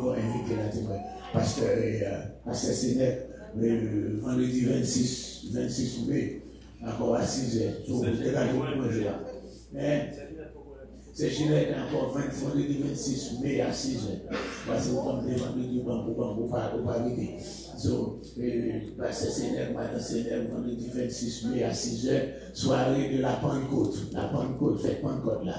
faut inviter la témoin. Pasteur Sénèque, vendredi 26 mai, encore à 6 heures. C'est Ginette encore vendredi 26 mai à 6 heures. Parce que vous comprenez vendredi, vous pas arrêter. Donc, Pasteur Sénèque, Madame Sénèque, vendredi 26 mai à 6 heures, soirée de la Pentecôte. La Pentecôte, faites Pentecôte là.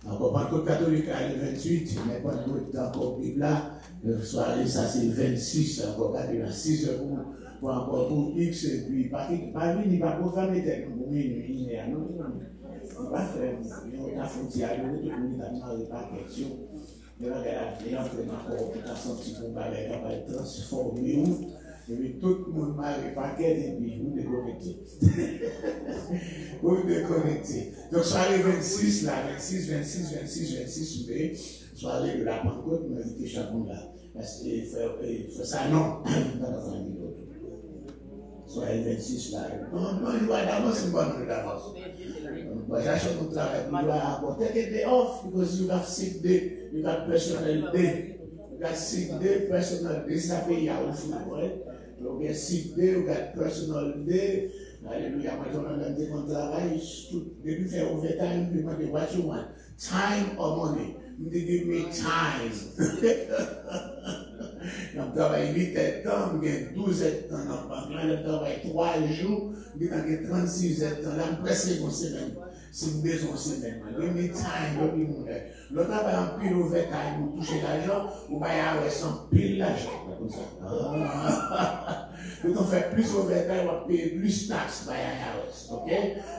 Encore Pentecôte catholique à 28, mais Pentecôte encore Bible là. Soirée, ça c'est 26, encore gardé à 6 heures pour encore pour X, et puis pas venir, pas programmer tête pour minuit, non, on va faire, on a frontière, on a demandé pas question. Mais on a fait entrer encore pour ta sortie pour parler, on va transformer où, et puis tout le monde m'a réparqué, et puis vous déconnectez. Vous déconnectez. Donc, soirée 26, là, 26 mai, soirée de la Pentecôte, nous invitons chacun là. Parce qu'il faut ça, non, dans la famille. Soirée 26 là. Non, il va d'avance, c'est une bonne d'avance. J'achète mon travail pour là. Take a day off because you have sick day, you got personal day. You got sick day, personal day. C'est un pays à ouvrir. You get sick day, you got personal day. Alléluia. Maintenant, on a des travail. Depuis faire overtime, we want to what you want. Time or money. You give me time. On travaille 8 heures de temps, on a 12 heures de temps, on travaille 3 jours, on a 36 heures de temps, là, presque une semaine. C'est une maison semaine. Give me time, le travail en pile overtime pour toucher l'argent, ou bien il y a sans pile l'argent. Comme ça. Donc on fait plus overtime, on va payer plus de taxes by IRS. Ok?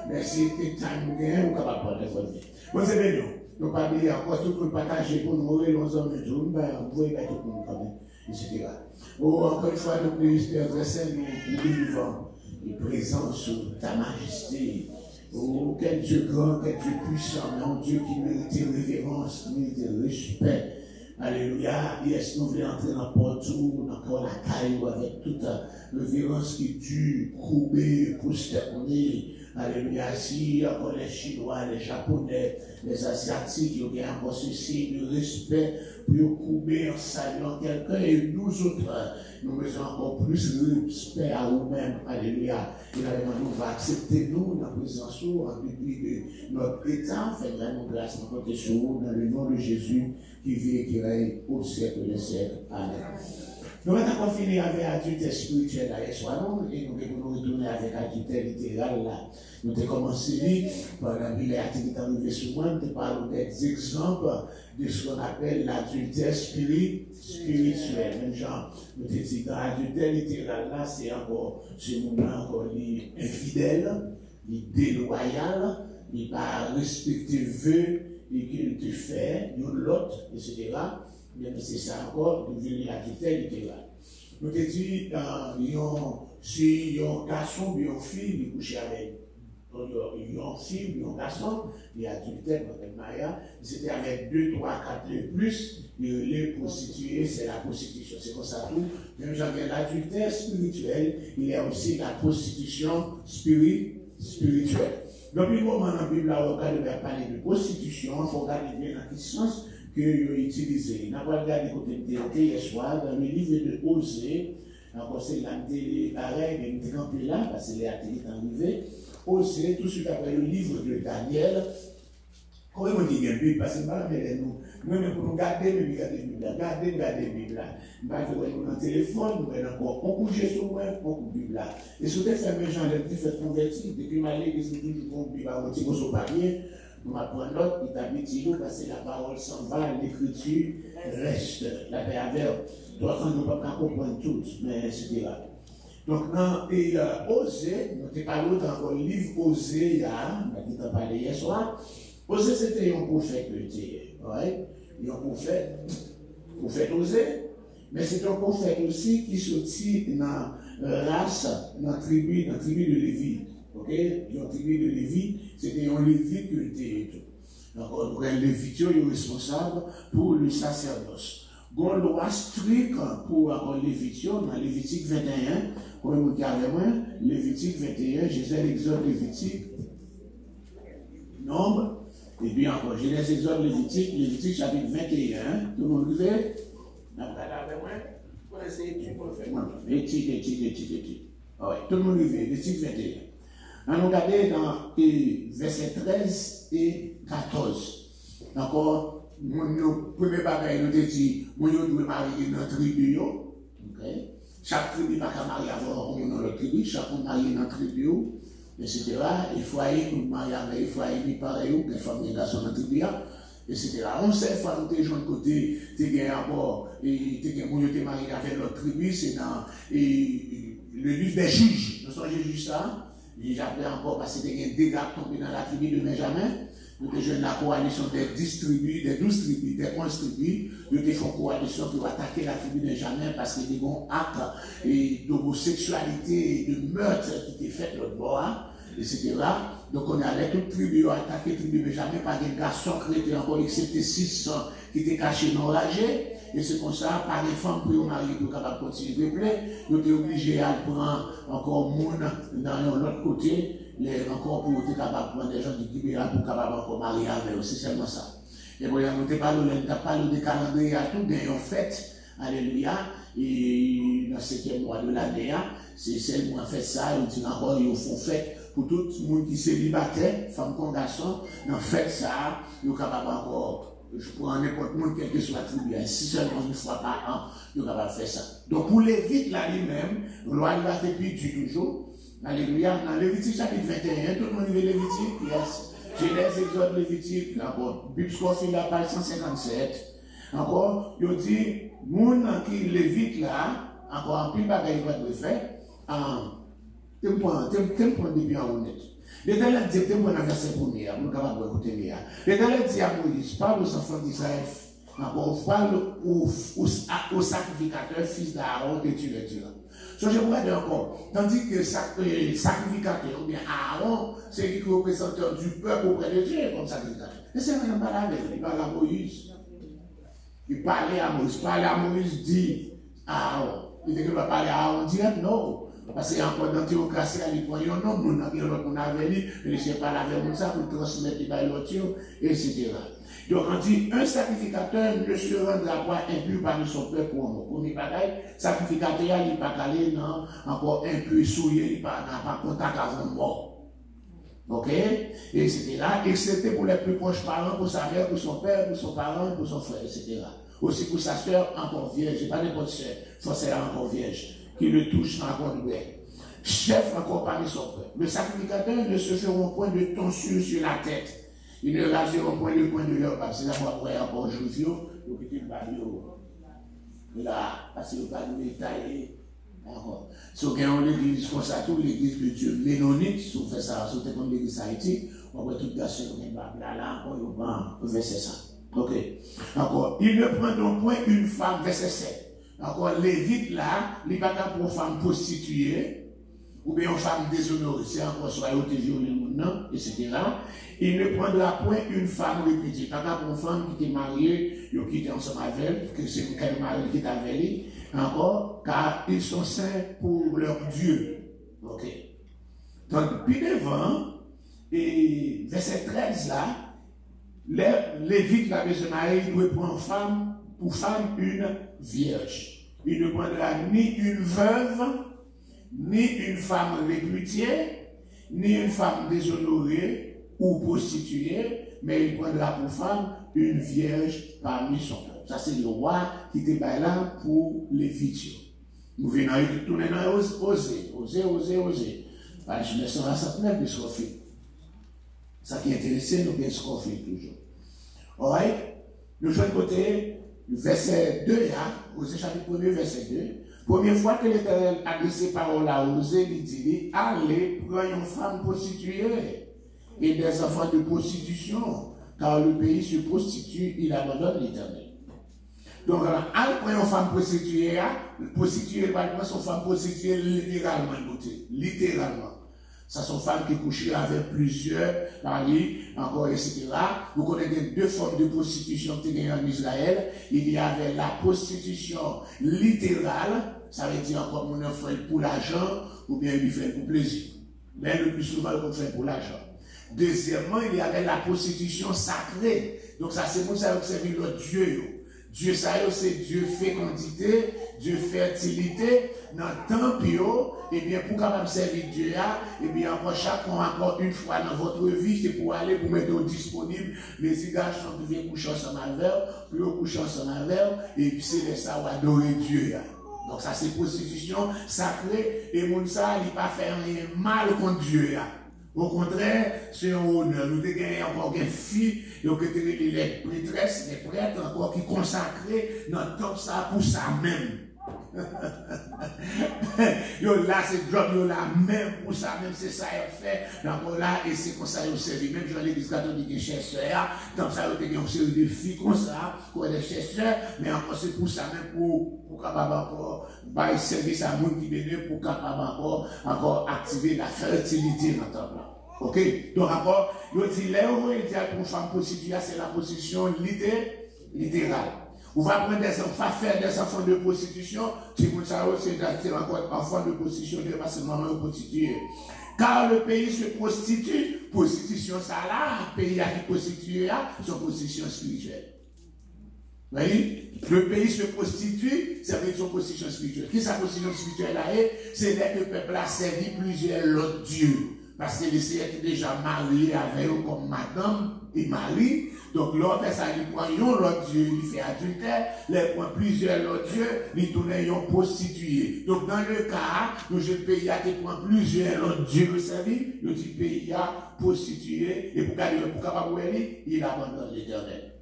Mais si tu time, on est capable de faire. Bon, c'est bien. Donc, pas oublier encore tout le partager pour nous, les hommes de tout, on voit tout le monde quand même. Etc. Encore une fois, nous Père très saint, nous vivons et présents sous ta majesté. Oh, quel Dieu grand, quel Dieu puissant, mon Dieu qui mérite révérence, qui mérite respect. Alléluia. Yes, nous voulons entrer dans partout, dans la caille, avec toute révérence qui dure, courbée, prosterner. Alléluia, si encore les Chinois, les Japonais, les Asiatiques, ils ont encore ceci, le respect pour couper en saluant quelqu'un et nous autres, nous mettons encore plus de respect à nous-mêmes. Alléluia. Et là, nous va accepter nous, dans la présence en dépit de notre état, fait vraiment grâce à notre sur dans le nom de Jésus qui vit et qui règne au siècle des siècles. Amen. Nous avons fini avec adultère spirituel là, et nous devons retourner avec adultère littéral là. Nous avons commencé par la activité qui est arrivée sur moi, nous parlons des exemples de ce qu'on appelle l'adultère spirituel. Même genre, nous avons dit dans l'adultère littéral là, c'est encore ce moment encore infidèle, déloyal, il pas respecter vœux et qu'il te fait, l'autre, etc. Bien, c'est ça encore, nous venons l'adultère littéral. Nous avons dit, si un garçon ou une fille, il couche avec une fille ou un garçon, il y a adultère dans le mariage, c'était avec 2, 3, 4 et plus, les prostituées, c'est la prostitution. C'est comme ça tout. Même j'avais l'adultère spirituel, il y a aussi la prostitution spirituelle. Donc, le moment dans la Bible, là, on va parler de prostitution, il faut regarder bien dans quel sens que vous utilisez. Nous avons regardé côté de hier soir, dans le livre de Osée, encore c'est l'antenne pareil, mais nous là, parce que les ateliers sont arrivés. Osée, tout de suite après le livre de Daniel, comment on dit bien Bible, parce que nous, pour nous garder, nous regarder la Bible, garder la Bible là. Nous avons un téléphone, nous avons encore, on couche sur moi, on couche Bible là. Et sur des femmes, les gens, les fait convertir, depuis ma l'église, nous disons, Bible, on dit, on papier. Nous apprenons l'autre, il t'habite parce que la parole s'en va, l'écriture reste. La paix avec toi, nous ne pouvons pas comprendre tout, mais c'est là. Donc, dans Osée, nous avons parlé dans le livre Osée, on a parlé hier soir. Osée, c'était un prophète, un prophète Osée, mais c'est un prophète aussi qui sortit dans la race, dans la tribu de Lévi. Ok, une tribu de Lévi, c'était un Lévi qui était tout. Donc, un Lévitique est responsable pour le sacerdoce. Il y a une loi stricte pour un Lévitique, dans Lévitique 21, comme vous regardez moi, Lévitique 21, Jésus l'exode Lévitique, Nombre, et puis encore, Genèse, Exode, Lévitique chapitre 21, tout le monde dit, Pour essayer de faire. Étude. Oui, tout le monde y vient, l'étude 21. On nous regarde dans versets 13 et 14. D'accord? Mon premier bagage, nous avons dit, nous devons marier dans la tribu. Chaque tribu n'a pas marier avant dans l'autre tribu, chacun marié dans la tribu, etc. Il faut aller nous marier avec, il faut aller pareil, les femmes et les garçons dans la tribu, etc. On sait, femmes, tu es de côté, tu es encore, tu es marié avec l'autre tribu, c'est dans le livre des juges. Nous sommes juges ça. J'appelle encore parce que des dégâts tombés dans la tribu de Benjamin. Nous avons la coalition des 10 tribus, des 12 tribus, des 11 tribus. Nous avons fait une coalition pour attaquer la tribu de Benjamin parce qu'il y a des actes d'homosexualité et de meurtre qui étaient faits le bois, etc. Donc on allait toute tribu attaquer la tribu de Benjamin par des garçons qui étaient encore, excepté 600 qui étaient cachés dans l'âge. Et c'est comme ça, par les femmes pour les mariés pour capable continuer de plaire, nous étions obligés à prendre encore monde dans l'autre côté, encore pour être capable de prendre des gens du Libéral pour capable encore marier avec eux. C'est seulement ça. Et puis, nous avons parlé de calendrier à tout, en fait, alléluia, et dans le 7e mois de l'année, c'est seulement fait ça, ils disent encore, ils font fête pour tout le monde qui est célibataire, femme comme garçon, dans fait ça, ils sont capables encore. Je prends n'importe quel monde, quel que soit la tribu, si seulement une fois par an, il est capable de faire ça. Donc pour Lévite là lui-même, loi liberté puis toujours, alléluia, dans Lévitique chapitre 21, tout le monde est Lévitique, yes. Genèse, Exode, Lévitique, encore, Bible Scofield, la page 157, encore, il dit, moun qui Lévite là, encore un pile bagaille de faire, t'es point de bien honnête. L'Éternel dit, t'es mon verset premier, pour nous capables d'écouter bien. L'Éternel dit à Moïse, parle aux enfants d'Israël, encore, parle au sacrificateur, fils d'Aaron, et tu le diras. So, je pourrais dire encore, tandis que sacrificateur, ou bien Aaron, c'est lui qui est représentant du peuple auprès de Dieu, comme sacrificateur. Et c'est même pas la veille, il parle à Moïse. Il parlait à Moïse, dit à Aaron. Il dit qu'il va parler à Aaron direct, non. Parce qu'il y a encore dans la théocratie, il y a un nom, on avait dit, mais je ne sais pas la comme ça pour transmettre les l'autre, etc. Donc on dit, un sacrificateur ne se rendra pas impur parmi son peuple pour nous. Premier bagaille, sacrificateur, il n'est pas calé, non, encore impur, souillé, il n'a pas contact avant mort. Ok? Etc. Excepté pour les plus proches parents, pour sa mère, pour son père, pour son parent, pour son frère, etc. Aussi pour sa soeur, encore vierge, pas n'importe soeur, forcément encore vierge, qui le touche encore de chef encore parmi son peuple. Le sacrificateur ne se feront point de tonsure sur la tête. Ils ne raseront point le coin de leur barbe. C'est là qu'on va encore aujourd'hui, donc il y a une là, parce que le barbe est taillé. Si on a l'église comme ça, toute l'église de Dieu, ménonite, si on fait ça, si on fait comme l'église haïtique, on va tout garçon comme une barbe là, encore, on va verser ça. Ok. Encore, il ne prend donc point une femme, verset 7. Encore, Lévite là, il n'est pas pour une femme prostituée, ou bien une femme déshonorée, c'est encore soit au violé ou non, etc. Il ne prendra point une femme réputée. Pas pour une femme qui est mariée, qui est ensemble avec elle, que c'est quel mari qui est avec elle, encore, car ils sont saints pour leur Dieu. Ok. Donc, puis devant, et verset 13 là, les Lévites, la maison mariée, doit prendre femme, pour femme une vierge. Il ne prendra ni une veuve, ni une femme réputée, ni une femme déshonorée ou prostituée, mais il prendra pour femme une vierge parmi son peuple. Ça, c'est le roi qui était là pour les vidéos. Nous venons de tourner dans oser. Je me sens à sa plaie, puis Scofield. Ça qui est intéressant, nous bien Scofield toujours. Alright? Nous jouons de côté, verset 2, Osée chapitre 1, verset 2. Première fois que l'Éternel a dit ces paroles à Osée, il dit, allez, prenez une femme prostituée et des enfants de prostitution, car le pays se prostitue, il abandonne l'Éternel. Donc, allez, prenez une femme prostituée, pas son femme prostituée littéralement, littéralement. Ça sont femmes qui couchent avec plusieurs maris, encore, etc. Vous connaissez deux formes de prostitution qui sont en Israël. Il y avait la prostitution littérale, ça veut dire encore mon enfant pour l'argent, ou bien il fait pour plaisir. Mais le plus souvent, on fait pour l'argent. Deuxièmement, il y avait la prostitution sacrée. Donc ça, c'est pour ça que c'est le Dieu. Dieu ça c'est Dieu fécondité, Dieu fertilité dans le temps et bien pour capable servir Dieu et bien encore une fois dans votre vie c'est pour aller pour mettre disponible les garçons qui viennent coucher ensemble avec puis coucher ensemble avec et puis c'est ça ou adorer Dieu. Donc ça c'est prostitution sacrée et mon ça il pas faire rien mal contre Dieu. Au contraire, c'est un honneur. Nous avons encore des filles, les prêtresses, les prêtres encore qui consacrés dans le temps ça pour ça même. Yo là, c'est job, yo là, même pour ça, même c'est ça elle fait. Donc là, et c'est comme ça il servi. Même dans l'église catholique, des chers comme ça, il y a une série de filles comme ça, pour des chers mais encore c'est pour ça, même pour capable encore, bah, service à monde qui bénit, pour capable encore activer la fertilité dans le temple. Ok? Donc encore, il dit, là où il dit pour une femme prostituée, c'est la position littérale. On va prendre des enfants, faire des enfants de prostitution, si vous savez, c'est encore enfants de prostitution, de pas seulement prostituer. Car le pays se prostitue, prostitution ça là, le pays qui prostitue, son position spirituelle. Vous voyez? Le pays se prostitue, ça veut dire son position spirituelle. Qui sa position spirituelle là? C'est que le peuple a servi plusieurs autres dieux. Parce que les était déjà marié avec eux comme madame et mari. Donc, l'autre, ça, il prend l'autre Dieu, il fait adultère, il prend plusieurs autres dieux, il tourne en prostitué. Donc, dans le cas, le jeune pays a prend plusieurs autres dieux, vous savez, le petit pays a prostitué, et pour capable il abandonne l'éternel.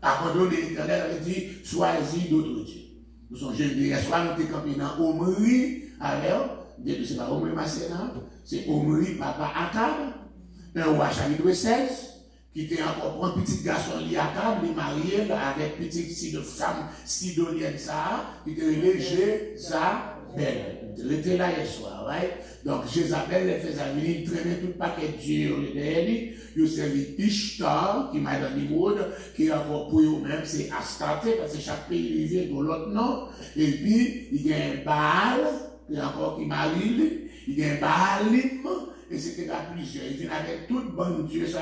Abandonner l'éternel, il dit, choisis d'autres dieux. Nous sommes jeunes, soit nous sommes campés dans Omri, alors, c'est pas Omri Masséna, c'est Omri, papa Akab, un roi chapitre 16, qui était encore un petit garçon lié à Akab, il est marié avec une petite femme sidonienne, ça, qui était Jézabel. Il était là hier soir, right? Donc, Jézabel, elle faisait venir, il traînait tout le paquet de Dieu derrière lui. Il servi Ishtar, qui m'a donné Nimrod, qui est encore pour eux-mêmes, c'est Astarté, parce que chaque pays vient de l'autre nom. Et puis, il y a un Baal, qui est encore qui marie, il y a un Baalim, et c'était là plusieurs. Il vient avec toute bonne Dieu, ça,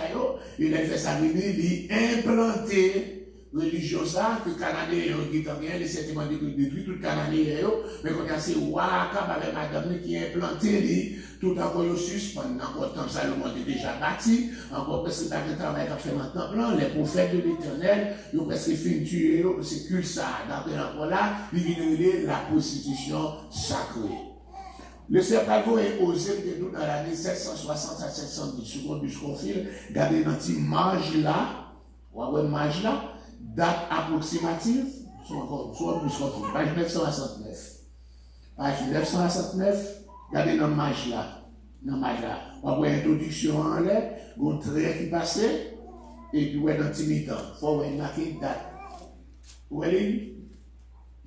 il a fait ça venir, il a implanté religion ça, que les Canadiens qui ont gagné, les sentiments détruits, tout le Canadien, mais quand il y a ces Wakab avec madame qui a implanté, tout encore suspend, encore comme ça, le monde est déjà bâti, encore parce que le travail qu'a fait dans le temple, les prophètes de l'éternel, ils ont presque fini de tuer, c'est que ça, d'après encore là, ils viennent la prostitution sacrée. Le Serpavo est osé que nous dans l'année 760 à 710, seconde du Scofield, regardez dans cette marge là, marge là, date approximative, soit plus Scofield, page 969. Page 969, regardez dans marge là. On va voir l'introduction en l'air, un trait qui passait, et puis on va dans Timitan. Il faut marquer date. Où elle est?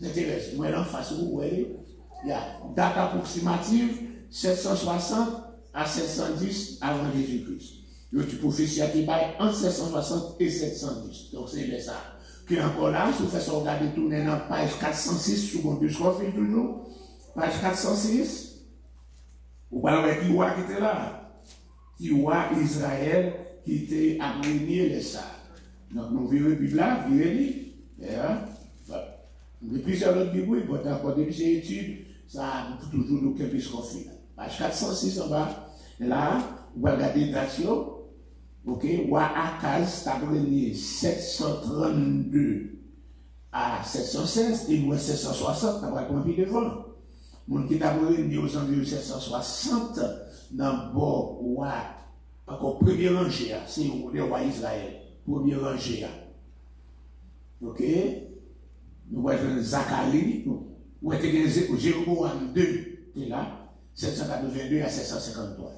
C'est intéressant. Où elle est en face, où elle est? Il y a date approximative 760 à 710 avant Jésus-Christ. Le prophétie a été entre 760 et 710. Donc c'est ça. Qui est encore là, si vous faites ça, regardez tourner dans page 406, second du Scofield toujours. Page 406. Vous voyez qui était là. Qui Israël qui était abrégné les ça. Donc nous verrons la Bible là, verrez-les. Depuis plusieurs autres Bibles, il y a encore depuis ces études. Ça toujours nous qu'un Scofield. Page 406 en bas, là, vous regardez Datio, ok, Roi Akaz, tabré 732 à 716, et nous 760, on va compter devant. Mon qui tabré aux environs 760, dans le bord, roi, encore premier rangé, c'est le roi Israël, premier rangé. Ok, nous voyons Zacharie, où était Jéroboam 2, c'est là, 782 à 753.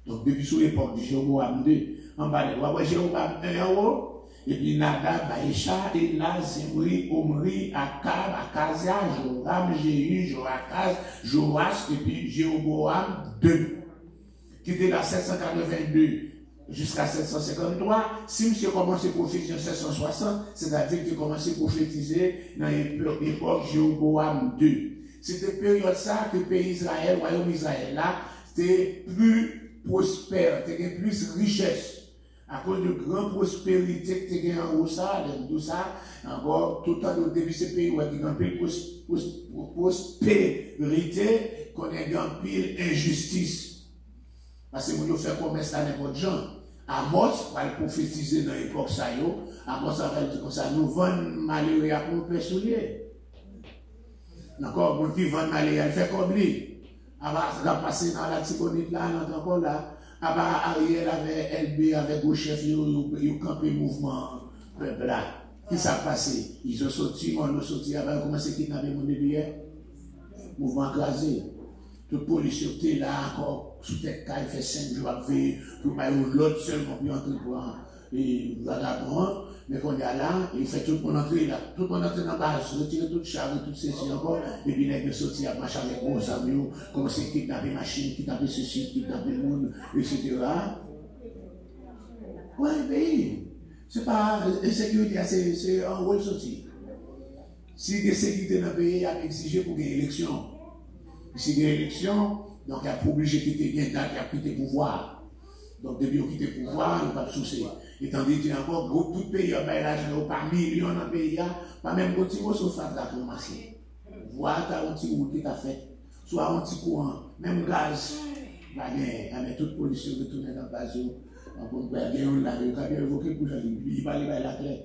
Donc, depuis sous l'époque de Jéroboam 2, en bas de roi, Jéroboam 1 en haut, et puis Nadab, Baïcha, Ela, Zimri, Omri, Akab, Akazia, Joram, Jéhu, Joachaz, Joas, et puis Jéroboam 2, qui était là 782 jusqu'à 753. Si monsieur commence à prophétiser en 760, c'est-à-dire qu'il commence à prophétiser dans l'époque Jéroboam 2. C'était période ça que le pays Israël, le royaume Israël là, c'était plus prospère, c'était plus richesse. À cause de grande prospérité que tu as en haut, ça, tout ça, encore, tout le temps, au début de ce pays, où il y a une prospérité, qu'on a une pile injustice. Parce que nous faisons commerce à n'importe gens. Amos, pour le prophétiser dans l'époque, ça, Amos, ça va dire comme ça, nous vendons malheureux pour nous soulier. D'accord, mon qui vend malheureux, il fait comme lui. Ça va passer dans la Ticonite là, encore là. Ariel avec LB, avec le chef, ils ont campé le mouvement peuple là. Qui s'est passé? Ils ont sorti, on a sorti, avant de commencer à kidnapper mon bébé. Mouvement écrasé. Toute police était là encore, sous tête, il fait 5 jours à veiller, pour pas l'autre seulement, puis entrer pour un vagabond. Mais quand il y a là, il fait tout le monde entrer là. Tout le monde entrer dans la base, retirer toute charge, toutes ces choses encore. Et puis, il est sorti à marcher avec gros amis, commencer à kidnapper machine, kidnapper ceci, kidnapper le monde, etc. Oui, mais c'est pas insécurité, c'est un rôle sorti. Si il y a sécurité dans le pays, il y a exigé pour une élection. Si il y a une élection, donc il y a pour obligé de quitter bien date, il y a quitté le pouvoir. Donc, depuis qu'on quitte le pouvoir, il n'y a pas de souci. Et tandis qu'il y a encore beaucoup de pays, il y a l'argent, pas millions dans le pays, pas même un petit mot sur le là qui a marché. Voilà, tu as un petit route qui t'a fait, soit un petit courant, même gaz, mais toute police retourne dans le base, on peut bien il a bien évoqué pour ça, il va aller la clé.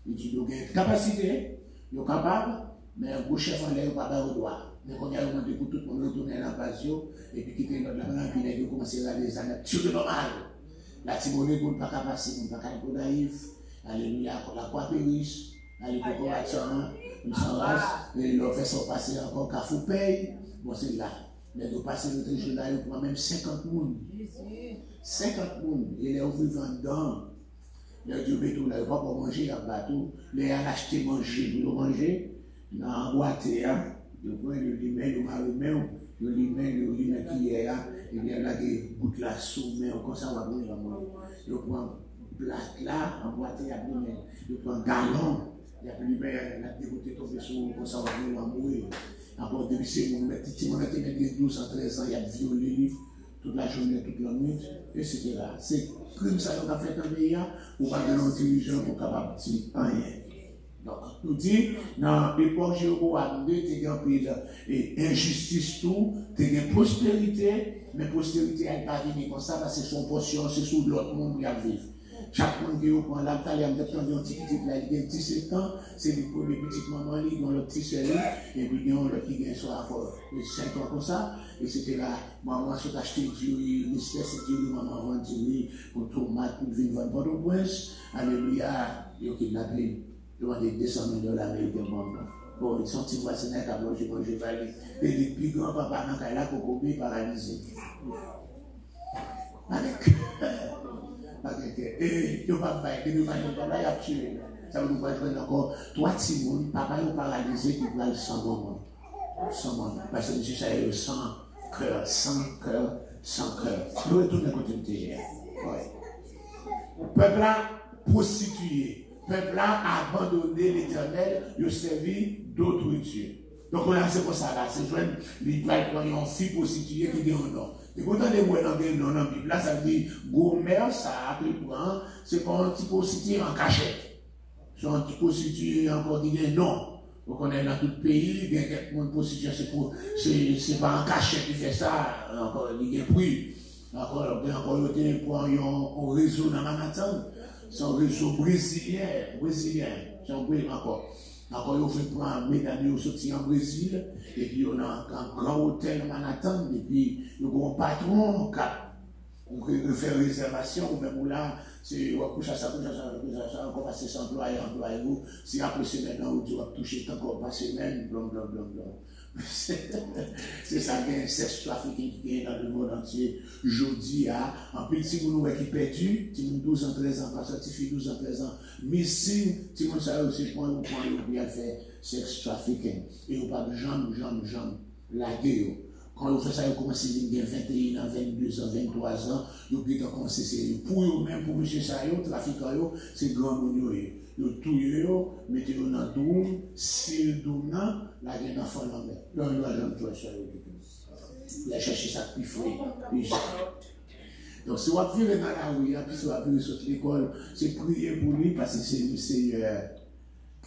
Il dit, il y a une capacité, il est capable, mais un gros chef en l'air, il n'est pas au droit. Mais quand il y a demandé pour tout le monde retourner dans le base, et puis quitter notre là, puis il a commencé à des années, sur le normal. La Timonie, pour ne pas passer, pour ne pas être naïf. Alléluia, la croix périsse. Alléluia, pour attendre, nous sommes race. Et le fait son passer encore, car faut payer. Bon, c'est là. Mais de passer le trésor là, il prend même 50 personnes. 50 personnes. Et les vivants dedans. Les Dieu tout là, il pas pour manger à bateau. Les a acheté manger, pour manger. Dans la boîte, le point de l'humain, le marin, le l'humain qui est là. Et bien là, il goûte la soupe, mais comme ça, on va venir à moi. Il prend plate là, en boîte, il y a plus de il prend galon, il y a plus de la dégoûté tomber sur, comme ça, on va venir à mourir. Encore depuis ces moments, petit moment, il y a 12 ans, 13 ans, il y a violé toute la journée, toute la nuit, etc. C'est comme ça qu'on a fait un pays, ou pas de l'intelligence pour capable de dire rien. Donc, nous dit, dans l'époque Jéroboam, tu as une injustice, tu as une prospérité, mais prospérité n'est pas venue comme ça, parce que son portion, c'est sous l'autre monde qui a vivre. Chaque monde qui prend la taille, il y a un petit là, il a 17 ans, c'est le premier petit maman, il a le petit seul, et puis il y a l'autre qui a soit 5 ans comme ça, et c'était là, maman s'est acheté du riz, l'espèce du riz, maman vend du riz, pour tomate, pour venir vendre pour le prince, alléluia, il a kidnappé. Demandé 200 000 $ américains. Bon, ils sont petits voisins qui ont mangé, et les plus grands papas, ils ont cocobé paralysé. Et ils n'ont pas fait, ils n'ont pas tué. Ça veut dire que encore 3 petits mouns, papa est paralysé qui va le sang moment. Sans moment. Parce que monsieur, ça est le sang, cœur, sans cœur, sans cœur. Nous retournons à côté. Peuple là, prostitué. Peuple là a abandonné l'Éternel, il a servi d'autres dieux. Donc on a c'est pour ça là, c'est joindre les prendre une fille prostituée qui dit non. Et quand on est dans la Bible, là ça veut dire Gomer, ça prend, c'est pas un petit prostitué en cachette. C'est un petit prostitué encore qui dit non. Donc on est dans tout le pays, il y a quelqu'un qui prostitué, c'est pas en cachette qui fait ça, encore il y a pris. Encore il y a un réseau dans Manhattan. C'est un réseau brésilien, c'est un brésilien encore. Encore, ils ont fait prendre mesdames, ils sont sortis en Brésil, et puis on a un grand hôtel à Manhattan, et puis ils ont un patron, on peut faire réservation, ou même là, c'est, on couche à ça, encore passer sans employé, si après semaine, on va toucher encore par semaine, blablabla. C'est ça qu'il y a un sexe trafficking qui est dans le monde entier. Jeudi, en plus, si vous qui perdu, si vous 12 ans, 13 ans, pas certifié 12 ans, 13 ans, mais si vous savez aussi, je prends un point, vous pouvez faire sexe trafficking. Et vous parlez de jambes, la guerre. Quand vous faites ça, vous commencez à dire 21 ans, 22 ans, 23 ans, vous pouvez commencer à essayer. Pour vous-même, pour M. Sayo, trafiquant, c'est grand monde. Vous touillez, mettez-vous dans le doum, si le doum là, la gueule d'enfant dans le là, on doit jamais jouer sur le doum. Il a cherché ça plus frais, puis Donc, si vous vivez dans la rue, puis si vous vivez sur l'école, c'est prier pour lui parce que c'est le Seigneur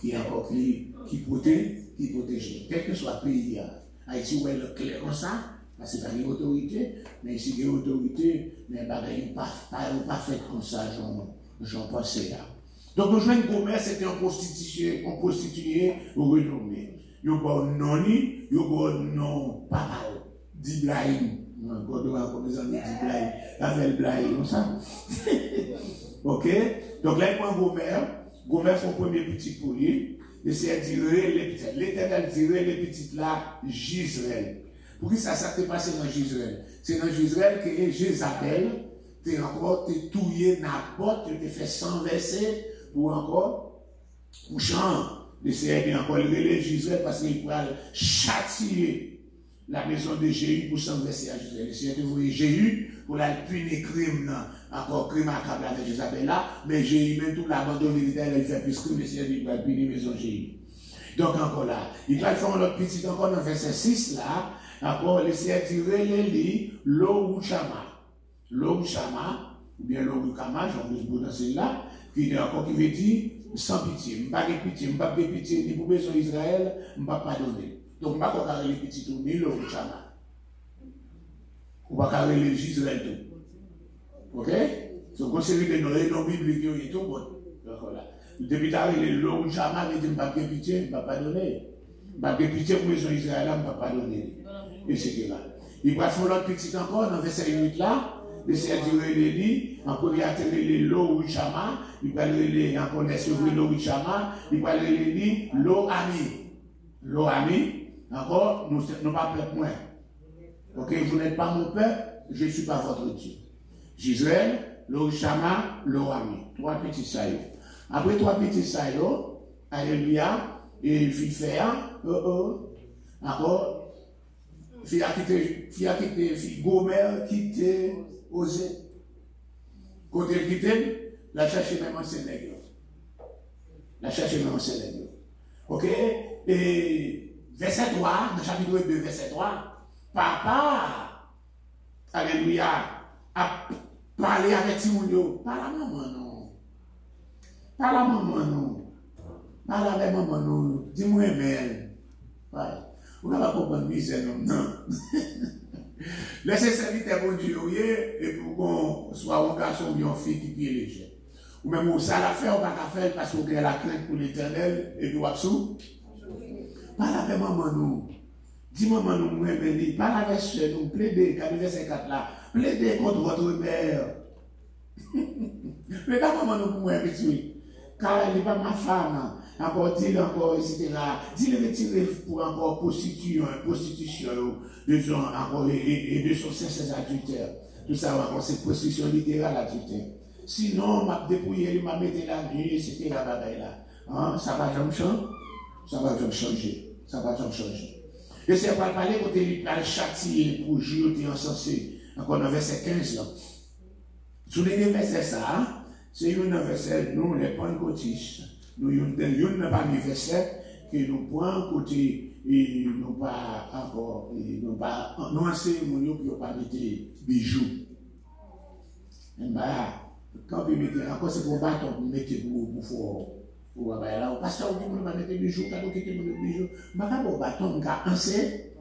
qui est encore qui protège. Quel que soit le pays, Haïti, où est le clair comme ça, parce que c'est pas une autorité, mais ici, il y a une autorité, mais il n'est pas fait comme ça, j'en pensais là. Donc, nous jouons Gomer, c'était un prostitué renommé. Il y a un nom, il y a un nom, papa, d'Ibrahim. Quand on a comme les amis d'Ibrahim, avec Ibrahim, comme ça. Ok? Donc là, il prend Gomer son premier petit pour lui. Et c'est dirait les petites. L'Éternel dirait les petites là, Gisraël. Pour qui ça s'est passé dans Gisraël? C'est dans Gisraël que Jézabel, t'es encore, t'es touillé n'importe, t'es fait 100 versets pour encore, pour chanter. Et c'est encore le Gisraël parce qu'il pourra châtier la maison de Jéhu pour s'enverser à Jéhu. Le Seigneur devait Jéhu pour la punir crime, encore crime accable avec Jézabel là, mais Jéhu même tout l'abandonne militaire, il fait plus crime, le Seigneur va punir la maison de Jéhu. Donc encore là, il va faire notre petit encore dans verset 6 là, encore le Seigneur dit relève l'eau ou chama, ou bien l'eau ou kama, j'en ai beau dans celui-là, qui est encore qui veut dire sans pitié, pas de pitié, ni pour besoin Israël, pas pardonner. Donc, je ne vais pas carrer les petits tours, ni le chama. On va carrer les Gisraël tout. Ok? Donc, on s'est vu de nos bibliques et tout. Donc, voilà. Depuis que le chama, il dit, je ne vais pas de pitié, je ne vais pas donner. Je ne vais pas de pitié pour les Israël, je ne vais pas donner. Et c'est là. Il va faire l'autre petit encore, dans verset 8 là. Le Seigneur dit, encore il y a l'eau chama, il va le encore l'eau chama, il va le l'eau ami. L'eau ami. Encore, nous ne pas peuple moins. Ok, vous n'êtes pas mon peuple, je ne suis pas votre Dieu. Gisraël, l'eau chama, l'eau ami. 3 petits saillots. Après 3 petits saillots, alléluia, et il fit faire, encore, fille Gomer quitté osé. Quand elle quittait, la chercher même en Sénégal. Ok, et verset 3, dans le chapitre 2, verset 3, papa, alléluia, a parlé avec Timounio. Pas la maman, non. Pas avec maman, non. Dis-moi, mais. On n'a pas compris misère, non. Laissez serviteur bon Dieu, et pour qu'on soit un garçon ou une fille qui est léger. Ou même où ça l'a fait, on va pas faire parce qu'on a la crainte pour l'éternel, et puis on parle avec maman nous. Dis maman nous, moi, parle avec soeur nous, plaidez, quand verset 4 là, plaidez contre votre mère. Plaidez maman nous pour moi, petit. Car elle n'est pas ma femme. Encore, dis-le encore, etc. Dis-le retirer pour encore prostitution, de son, encore, et de son sexe adultère. Tout ça, encore, c'est prostitution littérale adultère. Sinon, m'a dépouillé, m'a mis la nuit, etc. Hein? Ça va jamais changer. Ça va jamais changer. Et c'est pas parler quand il a châtié pour juger encensé. Encore dans verset 15 là. Sous les versets ça, c'est un verset, nous, les pentecôtistes, nous n'avons pas mis verset que nous prenons côté et nous pas encore, nous enseignons pour pas mettre bijoux. Quand vous mettez encore, c'est pour bâton, vous mettez pour fort. Ou là, au pasteur, vous dites, vous mettez des bijoux, quand vous quittez des bijoux. Je ne sais pas, bâton, vous avez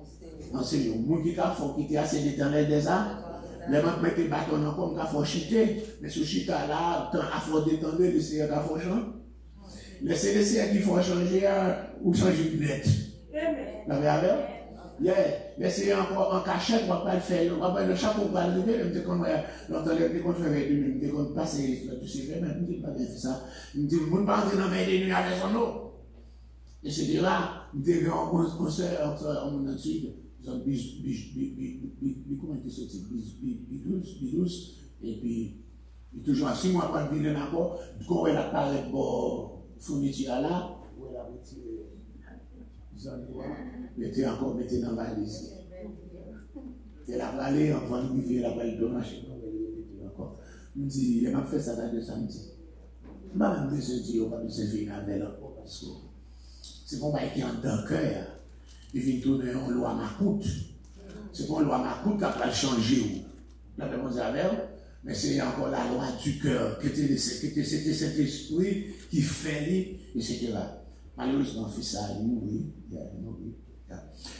enseigné. Vous qui faut quitter assez d'éternel des arts. Les gens mettent des bâtons encore, vous faut chiter. Mais ce chita là, il faut détendre, le Seigneur qui faut changer. Laissez le Seigneur qui faut changer ou changer de net. Vous avez avec? Laissez encore en cachette, on va pas le faire. On va pas le chapeau, on va le lever. Je me dis, l'entendez, on fait de lui, on passe, tu sais, mais je ne dis pas bien ça. Je me dis, on ne peut pas entrer dans 20 nuits avec son eau. Et c'est de là, je me dis, on concert en mon ensuite, comment il se dit, bidouce, et puis, toujours à 6 mois après, il vient encore, quand elle apparaît pour fourniture là, où elle a retiré. Mettez encore, mettez dans la valise. Elle a parlé, on va nous vivre la valise de machin. Je me dis, il m'a fait ça de samedi. Je m'a dit, je on va nous servir avec encore parce que c'est pour moi qui est en tant cœur. Il vient tourner en loi Macoute. C'est pour loi Macoute qui a changer. La réponse est avec Mais c'est encore la loi du cœur, c'était cet esprit qui fait, etc. Malheureusement, fils ça, il mourit.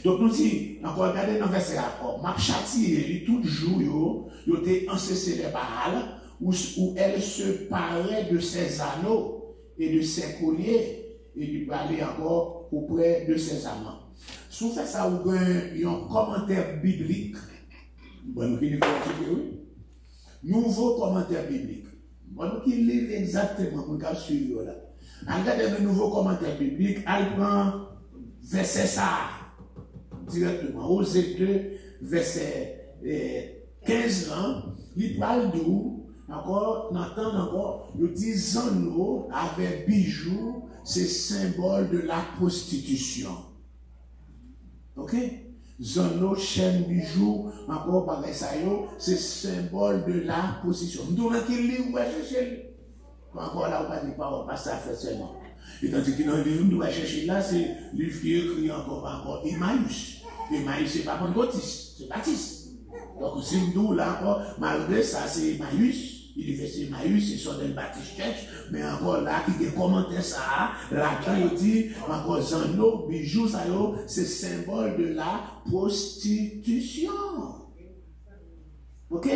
Donc nous disons, encore regardez dans le verset rapport, m'a châtié, tout jour, il était encensé les Baal, où elle se parait de ses anneaux et de ses colliers, et il parlait encore auprès de ses amants. Si vous faites ça, vous avez un commentaire biblique. Bon, nouveau commentaire biblique. Bon, qui lit exactement pour le suivre là. Regardez le nouveau commentaire biblique, elle prend verset ça directement. Osée 2, verset 15 ans, il parle d'où, encore, on entend encore, le dit Zanno avec bijoux, c'est symbole de la prostitution. Ok? Zanno, chaîne, bijoux, encore par ça, c'est symbole de la prostitution. Nous devons qu'il lit, on va chercher. Encore là, on va dire pas ça fait seulement. Et tandis que dans le livre, nous devons chercher là, c'est le livre qui est écrit encore Emmaüs. Emmaüs, c'est pas Pentecôtiste, c'est Baptiste. Donc, si nous, là encore, malgré ça, c'est Emmaüs. Il est fait Emmaüs, c'est sur le Baptiste Church, mais encore là, qui a commenté ça, là-dedans, il dit, encore, Zanno, bijoux, ça, c'est symbole de la prostitution. Ok?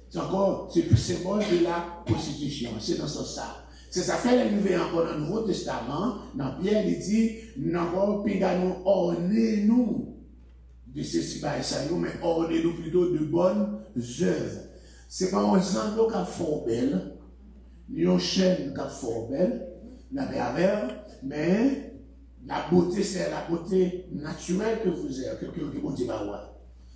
C'est encore, c'est le symbole de la prostitution. C'est dans ce sens ça. C'est ça fait l'arrivée encore dans le Nouveau Testament. Dans Pierre, il dit, nous pigano ornez-nous de ceci par ça, mais ornez-nous plutôt de bonnes œuvres. C'est pas un zanneau qui est fort belle, ni une chaîne qui est fort belle, mais la beauté, c'est la beauté naturelle que vous avez, que vous dites,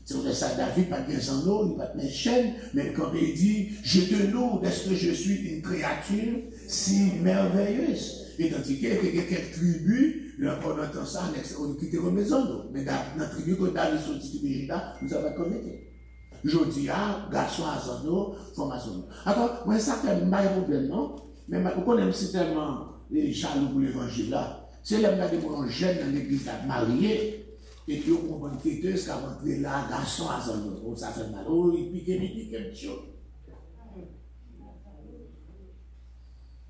c'est pour ça David pas de zanneau, il n'a pas de chaîne, mais quand il dit, je te loue, est-ce que je suis une créature si merveilleuse? Et tandis qu'il y a quelques tribus, il y a encore dans ça, on quitte comme les zanneaux. Mais dans la tribu que David sur le titre de Juda, nous avons commetté. Je dis, garçon à zanneau, femme à zanneau. Alors, moi, ça fait pas de problème, non? Mais pourquoi on aime si tellement les jaloux pour l'évangile là? C'est là que mon jeune dans l'église là, marié. Et puis, on comprend une quêteuse qui a rentré là, garçon à zanneau. Oh, ça fait mal. Oh, il pique quelque chose.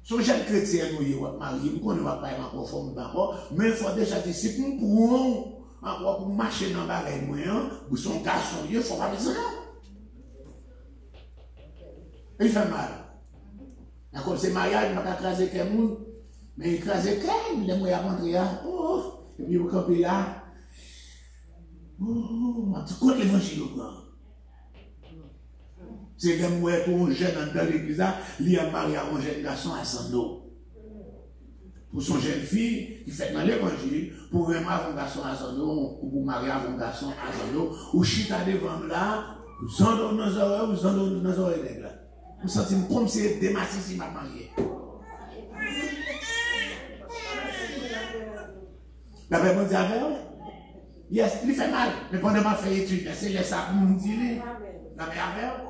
Son jeune chrétien, nous, il va marier, nous, on ne va pas être encore formé d'abord, mais il faut déjà dire, si nous pouvons, encore pour marcher dans le bagage moyen, pour son garçon, il faut pas les zanneaux. Il fait mal. Comme c'est mariage, il n'a pas écrasé quelqu'un, mais il écrase quelqu'un, il est moyen à rentrer là, oh, et puis il va camper là. Oh, tu connais l'évangile au grand. C'est le moyen pour un jeune dans l'église, il a marié à un jeune garçon à Sando. Pour son jeune fille qui fait dans l'évangile, pour marier un garçon à Sando, ou pour marier un garçon à Sando, ou chita devant là, Sando dans les oreilles, ou Sando dans les oreilles. Vous sentez comme si c'est démassé si m'a marié. La Bible dit avec yes, il fait mal, mais pendant ma fait étude, c'est ça pour me dire. La Bible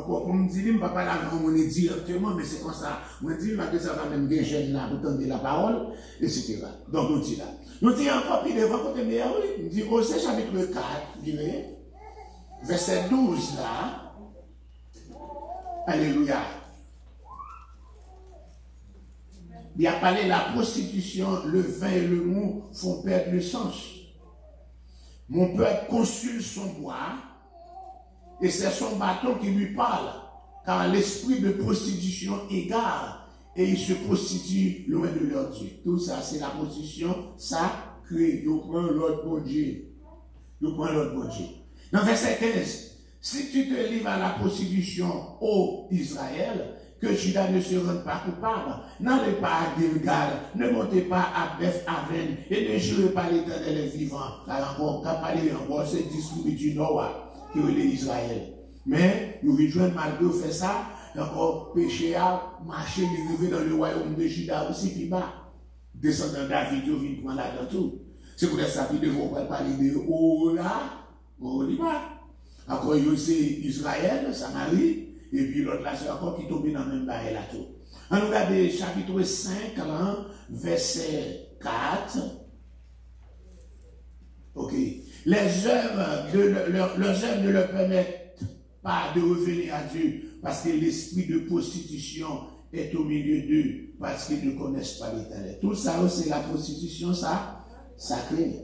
pour me dire, je ne vais pas la voir directement, mais c'est comme ça. Moi, je dis, que ça va même bien jeune là, pour tendre la parole, etc. Donc, nous disons là. Nous disons encore, puis devant côté meilleur, oui. Nous disons, Osée chapitre 4, verset 12 là. Alléluia. Il a parlé de la prostitution, le vin et le mou font perdre le sens. Mon peuple consulte son bois et c'est son bâton qui lui parle, car l'esprit de prostitution égare et il se prostitue loin de leur Dieu. Tout ça, c'est la prostitution sacrée. Nous prenons l'autre bon Dieu. Nous prenons l'autre bon Dieu. Dans verset 15, si tu te livres à la prostitution, ô Israël, que Juda ne se rende pas coupable, n'allez pas à Gilgal, ne montez pas à Beth-Aven, et ne jurez pas l'Éternel vivant, car encore, quand parler encore, c'est distribué du Noah, qui est Israël. Mais, nous rejoignons malgré fait ça, encore, péché à marcher, arriver dans le royaume de Juda aussi, puis bas, descendant David, il vient prendre là dans tout. C'est pour ça qu'ils devront parler de oh là, oh là. Encore, il y a aussi Israël, Samarie, et puis l'autre là, c'est encore qui tombe dans le même bail là tout. On regarde chapitre 5, verset 4. Ok. Les œuvres ne leur permettent pas de revenir à Dieu, parce que l'esprit de prostitution est au milieu d'eux, parce qu'ils ne connaissent pas l'Éternel. Tout ça, c'est la prostitution, ça, sacrée.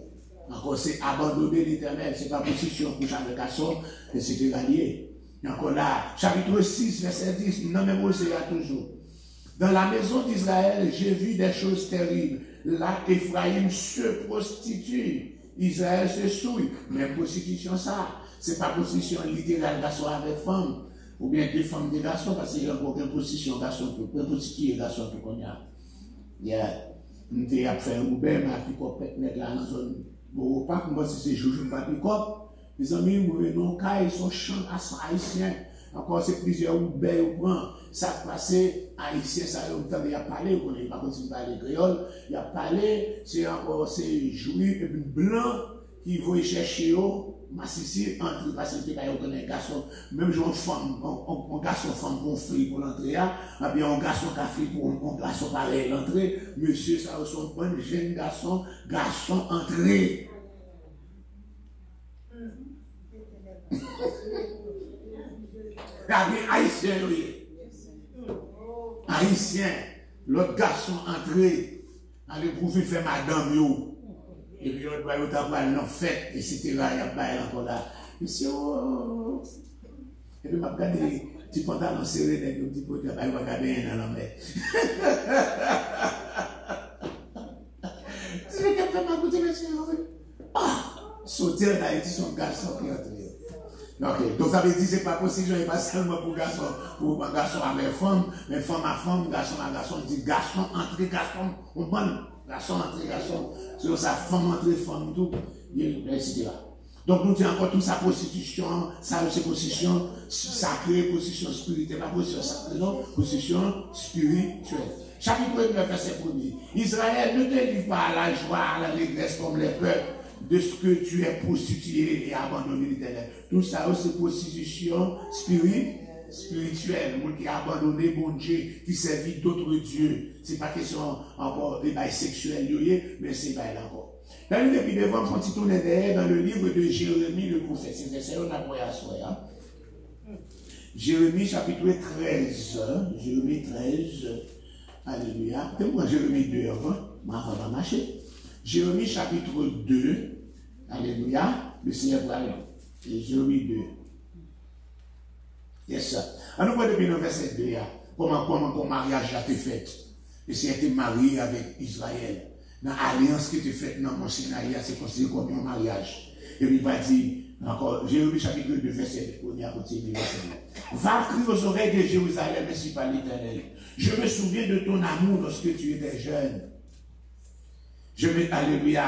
Encore, c'est abandonner l'Éternel, c'est pas prostitution pour chaque garçon, et c'est évalué. Encore là, chapitre 6, verset 10, non, mais c'est là toujours. Dans la maison d'Israël, j'ai vu des choses terribles. Là, Ephraïm se prostitue. Israël se souille. Mais prostitution, ça, c'est pas prostitution littérale, garçon avec femme. Ou bien des femmes des garçons, parce qu'il y a encore une prostitution garçon, tout, prostituer garçon, tout qu'on a. Il y a, on a fait un Uber, mais à Picop, mettre là dans la zone. Bon, pas comme si c'est Joujou, pas Picop. Les amis, nous, quand ils sont chants haïtiens. Encore, c'est plusieurs Uber ou prend. Ça passé, haïtien, ça il a parlé, on n'est pas continué à parler créole. Il a parlé, c'est encore, c'est juif, et puis blanc, qui vont chercher au massif, entre, parce que il y a un garçon, même genre femme, un garçon femme pour free pour l'entrée, et puis un garçon café pour un garçon pareil l'entrée, monsieur, ça ressemble à un jeune garçon entrée. Haïtien, oui. Haïtien, l'autre garçon entré, allez prouver faire madame yo. Et puis l'autre doit y avoir une fête, etc. Il y a pas encore là. Monsieur, et puis m'a regardé, tu pantalon serré, un petit peu, tu vas regarder dans la mer. Tu veux qu'elle fait ma goûter, monsieur? Ah, sauter en Haïti, son garçon qui entre. Ok, donc ça veut dire que ce n'est pas possible, ce n'est pas seulement pour garçon avec femme, mais femme à femme, garçon à garçon, dit garçon entre garçon, on prend garçon entre garçon, c'est ça, femme entre femme, tout, etc. Donc nous disons encore toute sa prostitution, ça c'est position sacrée, position spirituelle, pas position sacrée, non, position spirituelle. Chapitre 9, verset 1er. Israël, ne te livre pas à la joie, à l'allégresse comme les peuples, de ce que tu es prostitué et abandonné l'Éternel. Tout ça, c'est prostitution spirituelle. Le monde qui a abandonné bon Dieu, qui servit d'autres dieux. Ce n'est pas question encore des bails sexuels, mais c'est bail encore. Dans le livre devant, quand tu tournes derrière, dans le livre de Jérémie, le prophète, c'est ça, on a pour asseoir. Jérémie, chapitre 13. Jérémie 13. Alléluia. Fais-moi Jérémie 2 avant. On va marcher. Jérémie chapitre 2, alléluia, le Seigneur va aller. Jérémie 2. Yes, sir. Alors, nous voyons depuis le verset 2, comment ton mariage a été fait. Le Seigneur était marié avec Israël. Dans l'alliance qui était faite dans mon Sinaï, c'est considéré comme un mariage. Et puis il va dire, encore, Jérémie chapitre 2, verset 1, à continuer. Va crier aux oreilles de Jérusalem, ainsi par l'Éternel. Je me souviens de ton amour lorsque tu étais jeune. Alléluia,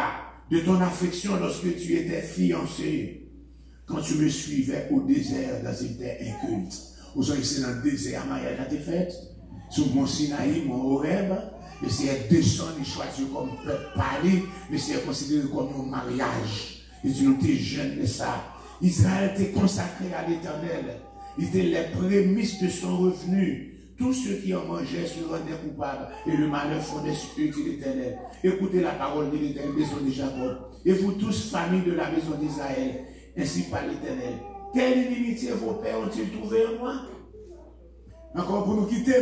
de ton affection lorsque tu étais fiancé, quand tu me suivais au désert dans une terre inculte. Aujourd'hui, c'est dans le désert, mariage a été fait, sur mon Sinaï, mon Horeb, le Seigneur descend, il choisit comme peuple parler, le Seigneur considéré comme un mariage. Et tu nous t'es jeune de ça. Israël t'est consacré à l'Éternel. Il était les prémices de son revenu. Tous ceux qui en mangeaient se rendaient coupables et le malheur fondait sur eux, dit l'Éternel. Écoutez la parole de l'Éternel, maison de Jacob. Et vous tous, famille de la maison d'Israël, ainsi par l'Éternel. Quelle inimitié vos pères ont-ils trouvé en moi? Encore pour nous quitter.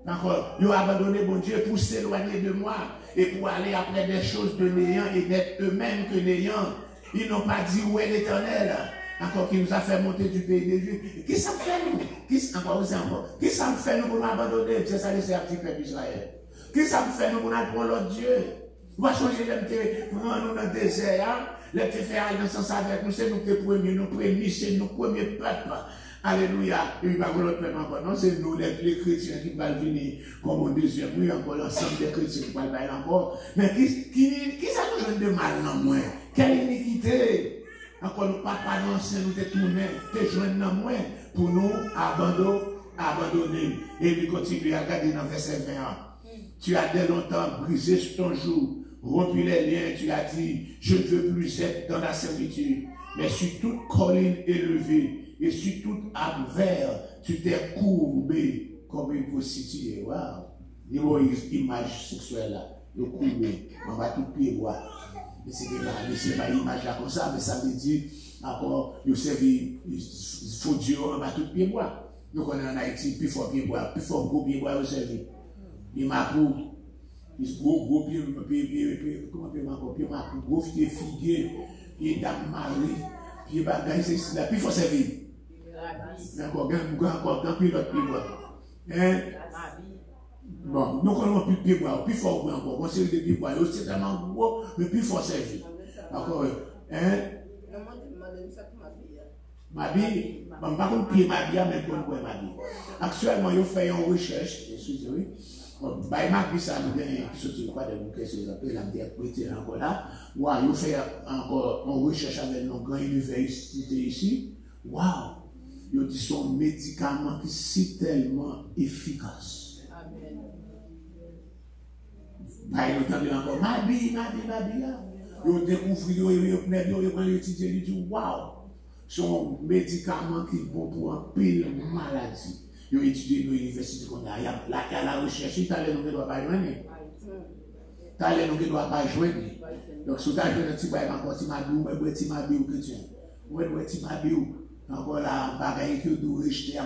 Encore, ils ont abandonné mon Dieu pour s'éloigner de moi et pour aller après des choses de néant et d'être eux-mêmes que néant. Ils n'ont pas dit où est l'Éternel. Encore qui nous a fait monter du pays des Juifs. Qui ça me fait nous? Qui ça me fait nous pour nous abandonner? C'est ça, c'est un petit peuple d'Israël. Qui ça me fait nous pour nous prendre l'autre Dieu? On va changer les prendre nous dans le désert. Les petits faire dans le sens avec nous, c'est nous qui premiers, nous premiers, c'est nos premiers peuples. Alléluia. Et il va y avoir l'autre peuple encore. Non, c'est nous, les chrétiens qui vont venir comme un deuxième. Oui, encore l'ensemble des chrétiens qui vont venir encore. Mais qui ça nous donne de mal dans moi? Quelle iniquité? Encore nous papa d'ancien nous détourner, te joindre dans moi pour nous abandonner. Et il continue à regarder dans verset 21. Tu as dès longtemps brisé ton joug, rompu les liens, tu as dit, je ne veux plus être dans la servitude. Mais sur toute colline élevée et sur toute arbre vert, tu t'es courbé comme une prostituée. Waouh! Image sexuelle là, le courbé, on va tout pied voir. Mais c'est pas une image là comme ça, mais ça veut dire, encore, ils servi, il faut Dieu, on va tout pied bois. Nous connaissons en Haïti, plus fort pied bois, plus fort gros pied bois, ils servi. Il m'a pris, gros pied, comment pied m'a pris, gros pied figuier, pied dame Marie, pied bagaille, c'est la plus fort servi. Encore, grand pied l'autre pied bois. Hein? Bon, nous connaissons plus pied bois, plus fort encore, on sait des pieds bois, c'est tellement gros, mais plus fort servi. Encore, hein? Ma vie, je ne sais pas pied ma vie, mais pour ma vie. Actuellement, je fais une recherche, excusez-moi. By ma vie, ça nous donne qui sortit quoi de bouquets sur la interprété encore là. Waouh, je fais encore une recherche avec nos grandes universités ici. Waouh, je dis son médicament qui est tellement efficace. Amen. Bah, il entend encore ma vie. Je découvre, je étudier, je dis waouh. Son médicament qui est bon pour un pile maladie. Ils ont étudié dans l'université qu'on a. Il y a la recherche, il y a les noms qui ne doivent pas joindre. Il y a les noms qui ne doivent pas joindre. Donc, si tu as un petit bail encore, tu m'as dit, ou tu m'as dit, ou que tu as. Tu m'as dit, encore la bagaille que tu as rejeté.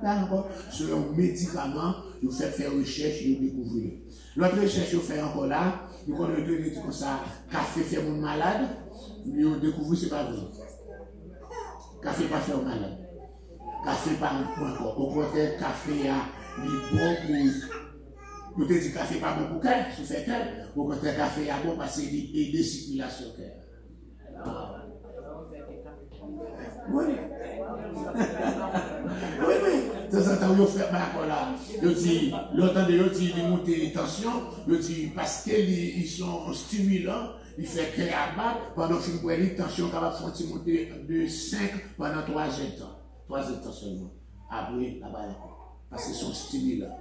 Encore. Sur un médicament, ils ont fait recherche, ils ont découvert. L'autre recherche, ils ont fait encore là. Ils ont dit comme ça, café fait mon malade. Ils ont découvert, c'est pas vrai. Café pas fait au malade. Café pas encore. Au contraire, café a bon pour. Vous te dites café pas bon pour cœur, si vous faites cœur. Au contraire, café a bon parce qu'il aide la circulation cœur. Oui. De temps en temps, vous faites mal là. L'autre de dit, ils montent les tensions. Ils disent parce qu'ils sont stimulants. Il fait créer à battre pendant que vous avez tension capable de monter de 5 pendant 3 heures de temps. 3 heures de temps seulement. Après, là-bas, parce qu'ils sont stimulants.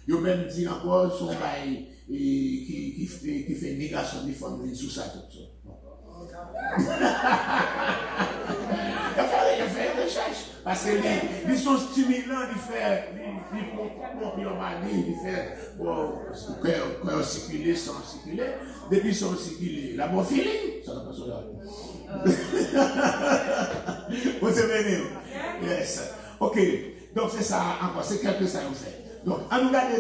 Ils ont même dit encore son bail qui fait négation des femmes sous ça tout ça. Il fait une recherche. Parce qu'ils sont stimulants, ils font cœur circuler sans circuler. Depuis qu'ils sont circulés, la bon feeling, ça n'a pas son vous savez, yes. Ok, donc c'est ça encore, c'est quelque chose que ça nous fait. Donc, à nous regarder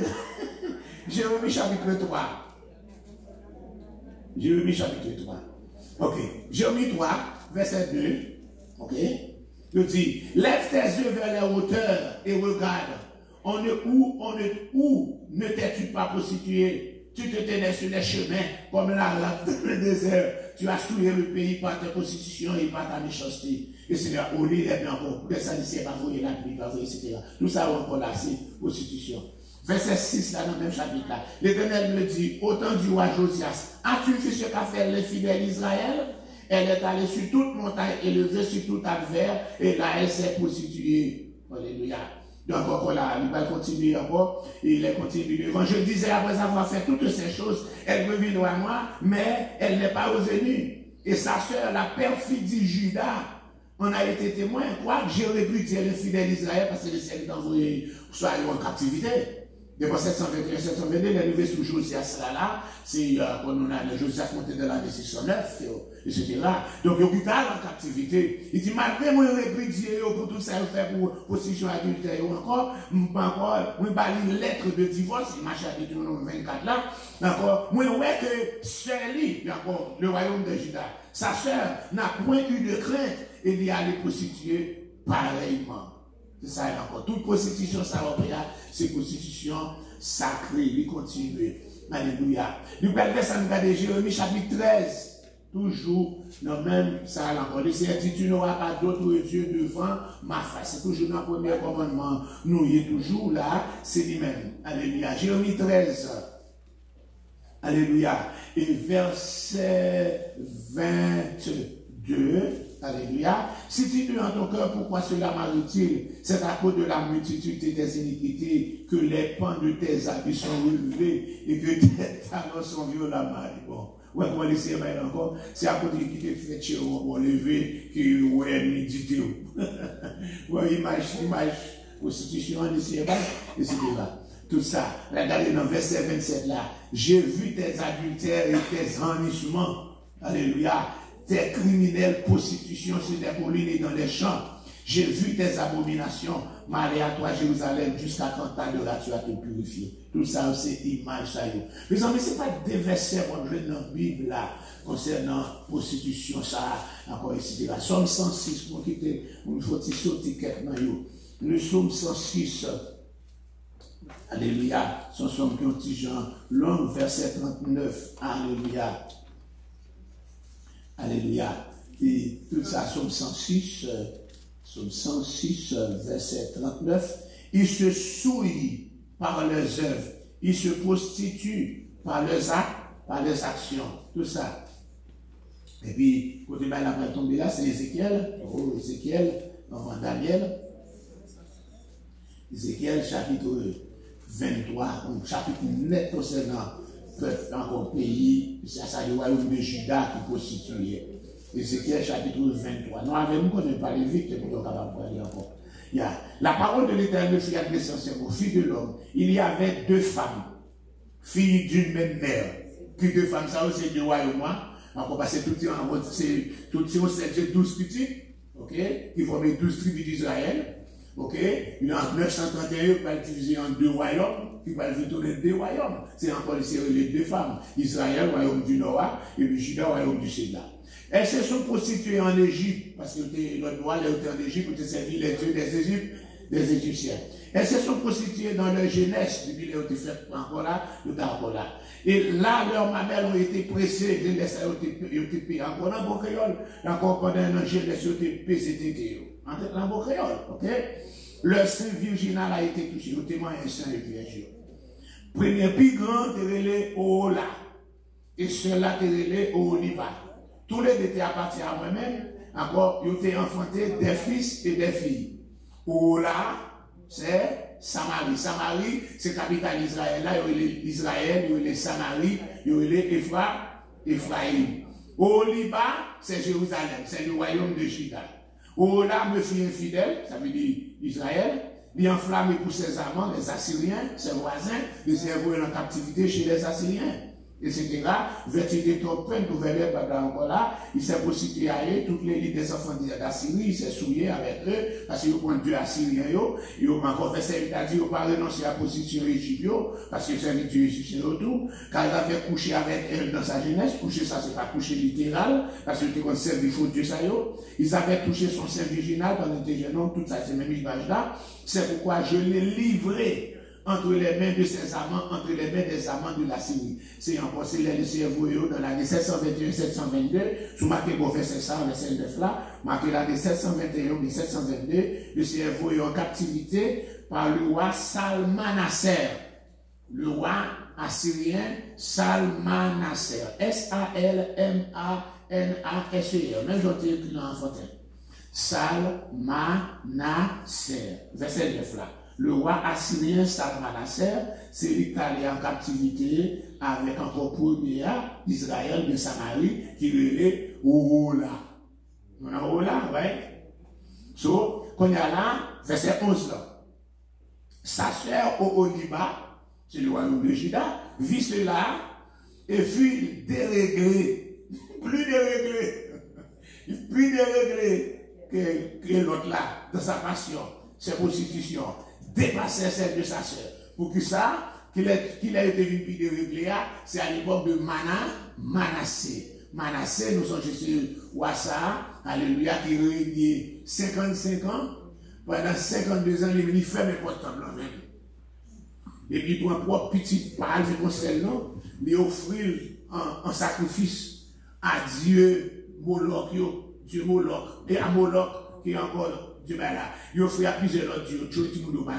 Jérémie chapitre 3. Jérémie chapitre 3. Ok, Jérémie 3, verset 2. Ok, il dit, lève tes yeux vers les hauteurs et regarde. Où ne t'es-tu pas prostitué? Tu te tenais sur les chemins comme la lave dans le désert. Tu as souillé le pays par ta prostitution et par ta méchanceté. Et c'est là, au lit, les blancs, les saliciers, pas voyer la pluie, pas voyer, etc. Tout ça, encore là, c'est prostitution. Verset 6, là, dans le même chapitre, là. L'Éternel me dit, au temps du roi Josias, as-tu vu ce qu'a fait les fidèles d'Israël? Elle est allée sur toute montagne élevée, sur tout adverse, et là, elle s'est prostituée. Alléluia. Donc, encore là, il va continuer encore, et il est continué. Quand je disais, après avoir fait toutes ces choses, elle reviendra à moi, mais elle n'est pas revenue. Et sa sœur, la perfidie Judas, on a été témoin, quoi, que j'aurais pu dire les fidèles d'Israël, parce que les Seigneur d'envoyer, soit en captivité. Depuis 721, 722, il est arrivé sous Josias là, c'est quand on a le Josias monté dans l'année 609, etc. Donc, il est en captivité. Il dit, malgré moi, il pu dire pour tout ça, il fait pour position adultère encore, moi, une lettre de divorce, il marche à Deutéronome 24 là, encore, moi, ouais que Seli, encore, le royaume de Juda, sa sœur n'a point eu de crainte, et il y a les prostituer pareillement. C'est ça, encore. Toute prostitution, ça va faire, c'est prostitution sacrée, il continue. Alléluia. Nous allons faire ça, nous regardons Jérémie chapitre 13. Toujours, non, même ça, encore. Le Seigneur dit, tu n'auras pas d'autre Dieu devant ma face. C'est toujours dans le premier commandement. Nous y est toujours là, c'est lui-même. Alléluia. Jérémie 13. Alléluia. Et verset 22. Alléluia. Si tu dis en ton cœur pourquoi cela m'arrive-t-il, c'est à cause de la multitude de tes iniquités que les pans de tes habits sont relevés et que tes talons sont violemment. Bon, ouais, pour laisser encore, c'est à cause de qui te fait chez vous pour lever, qui ouais, méditer. Ouais, image, constitution, etc. Tout ça, regardez dans verset 27 là. J'ai vu tes adultères et tes ennicements. Alléluia. tes criminels prostitutions sur des collines et dans les champs. J'ai vu tes abominations, malheur à toi, Jérusalem, jusqu'à quand t'adoras-tu à te purifier. Tout ça, c'est image, ça y est. Mais ce n'est pas des versets qu'on veut dans la Bible, là, concernant prostitution, ça, encore, etc. Somme 106, pour quitter, il faut sauter quelques yo. Le Somme 106, alléluia, son somme qui ont dit Jean, long, verset 39, alléluia. Alléluia. Et tout ça, Somme 106, verset 39, ils se souillent par leurs œuvres, ils se prostituent par leurs actes, par leurs actions, tout ça. Et puis, côté mal après tomber là, c'est Ézéchiel, dans Daniel, Ézéchiel chapitre 23, un chapitre net concernant peuple, encore pays, ça le royaume de Juda qui prostituait. Ézéchiel chapitre 23. Nous avons parlé vite, pour nous capable de parler encore. La parole de l'Éternel fut adressée au fils de l'homme. Il y avait 2 femmes, filles d'une même mère. Puis 2 femmes, ça aussi, du royaume, encore parce que tout c'est 12 petits, ok, qui forment 12 tribus d'Israël. Ok, il y a 931 qui va diviser en 2 royaumes, qui va tourner 2 royaumes. C'est encore les 2 femmes. Israël, royaume du Nord, et puis Juda, royaume du Sud. Elles se sont prostituées en Égypte, parce que le noir était en Égypte, pour servir les dieux des Égyptiens. Elles se sont prostituées dans leur jeunesse, depuis qu'elles ont été faites encore là, encore là. Et là, leurs mamelles ont été pressées, les laissées ont été payées encore dans le bon créole, encore pendant un an, les laissées ont été payées, en bon créole, ok? Leur sein virginal a été touché, au témoin un sein et vierge. Premier plus grand, terrelé au Ola, et cela terrelé au Oliba. Tous les deux étaient appartis à moi-même, encore, ils ont été enfantés des fils et des filles. Ola, c'est Samarie. Samarie, c'est capitale d'Israël. Là, il y a Israël, il y a Samarie, il y a Ephraïm. Oliba, c'est Jérusalem, c'est le royaume de Juda. Ola me fit infidèle, ça veut dire Israël, il est enflammé pour ses amants, les Assyriens, ses voisins, il s'est envoyé en captivité chez les Assyriens, etc. Vêtu de ton pain, gouverneur, encore là, il s'est prostitué à eux, toutes les lits des enfants d'Assyrie, il s'est souillé avec eux, parce qu'ils ont Dieu Assyrien, ils ont encore fait ça, il a dit, ils n'ont pas renoncé à la prostitution égyptienne, parce que c'est Dieu égyptien autour, car il avait couché avec elle dans sa jeunesse, coucher ça, c'est pas coucher littéral, parce qu'il était comme servi faux Dieu ça, ils avaient touché son sein virginal pendant qu'il était jeune homme, tout ça, c'est même image là, c'est pourquoi je l'ai livré entre les mains de ses amants, entre les mains des amants de la Syrie. C'est encore les cerveaux dans l'année 721-722, sous marqué bon verset 100, verset 9 là, marqué l'année 721-722, le cerveau est en captivité par le roi Salmanasser, le roi assyrien Salmanasser, S-A-L-M-A-N-A-S-E-R, même j'en ai écrit dans l'enfantin. Salmanasser, verset 9 là. Le roi assyrien Salmanasser, c'est l'Italien en captivité avec encore premier Israël de Samarie qui relait Ola. On a Ola, ouais. So, qu'on y a là, verset 11 là. Sa sœur Oholiba, c'est le royaume de Juda, vit cela et fut déréglé, plus déréglé que l'autre là, dans sa passion, ses prostitutions. Dépasser celle de sa sœur. Pour que ça, qu'il a été vu de régler, c'est à l'époque de Manassé. Manassé, nous sommes sur Ouassa, alléluia, qui régnait 55 ans. Pendant 52 ans, il est venu faire mes portes blancs même. Et puis, pour un propre petit pâle, je pense que non, il offrit un sacrifice à Dieu Moloch, Dieu Moloch, et à Moloch, qui est encore Dieu là. Il offre à plusieurs autres dieux, tout le monde au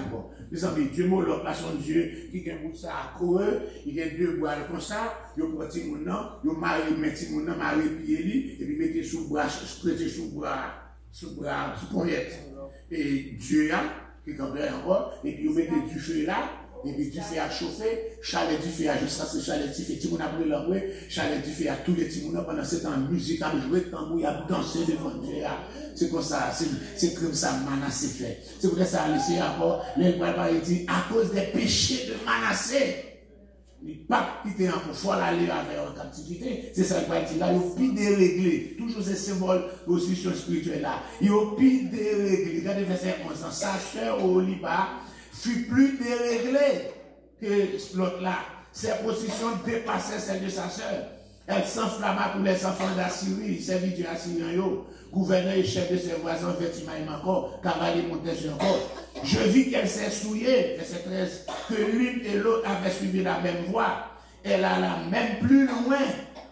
mes amis, Dieu Moloch, là, son Dieu, qui a un ça à courir, il y a 2 bois comme ça, il prend petit moun nan, il marie, metti moun nan, marie pied et puis mettez sous bras, prêtez sous poignette. Et Dieu a, qui est encore, et puis vous mettez du feu là, et puis du feu à chauffer, chalet du feu à jusqu'à ce chalet du feu, tout le monde a pris l'envoi, chalet du feu à tous les petits moun pendant ce temps, musique à jouer, tambour, il a dansé devant Dieu. C'est comme ça, c'est comme ça Manassé fait. C'est pour ça, laissez encore, les Bible dit, à cause des péchés de Manassé. Il pas quitter encore, faut aller avec en captivité. C'est ça qu'il va dire là, il faut plus déréglé. Toujours ces symboles de position spirituelle là. Il faut plus déréglé. Regardez verset 11. Sa sœur Oliba fut plus déréglée que l'autre là. Ses positions dépassaient celles de sa sœur. Elle s'enflamma pour les enfants d'Assyrie, serviteurs assyriens, gouverneur et chef de ses voisins, vêtements encore, cavalier montés encore. Je vis qu'elle s'est souillée, verset 13, que l'une et l'autre avaient suivi la même voie. Elle alla même plus loin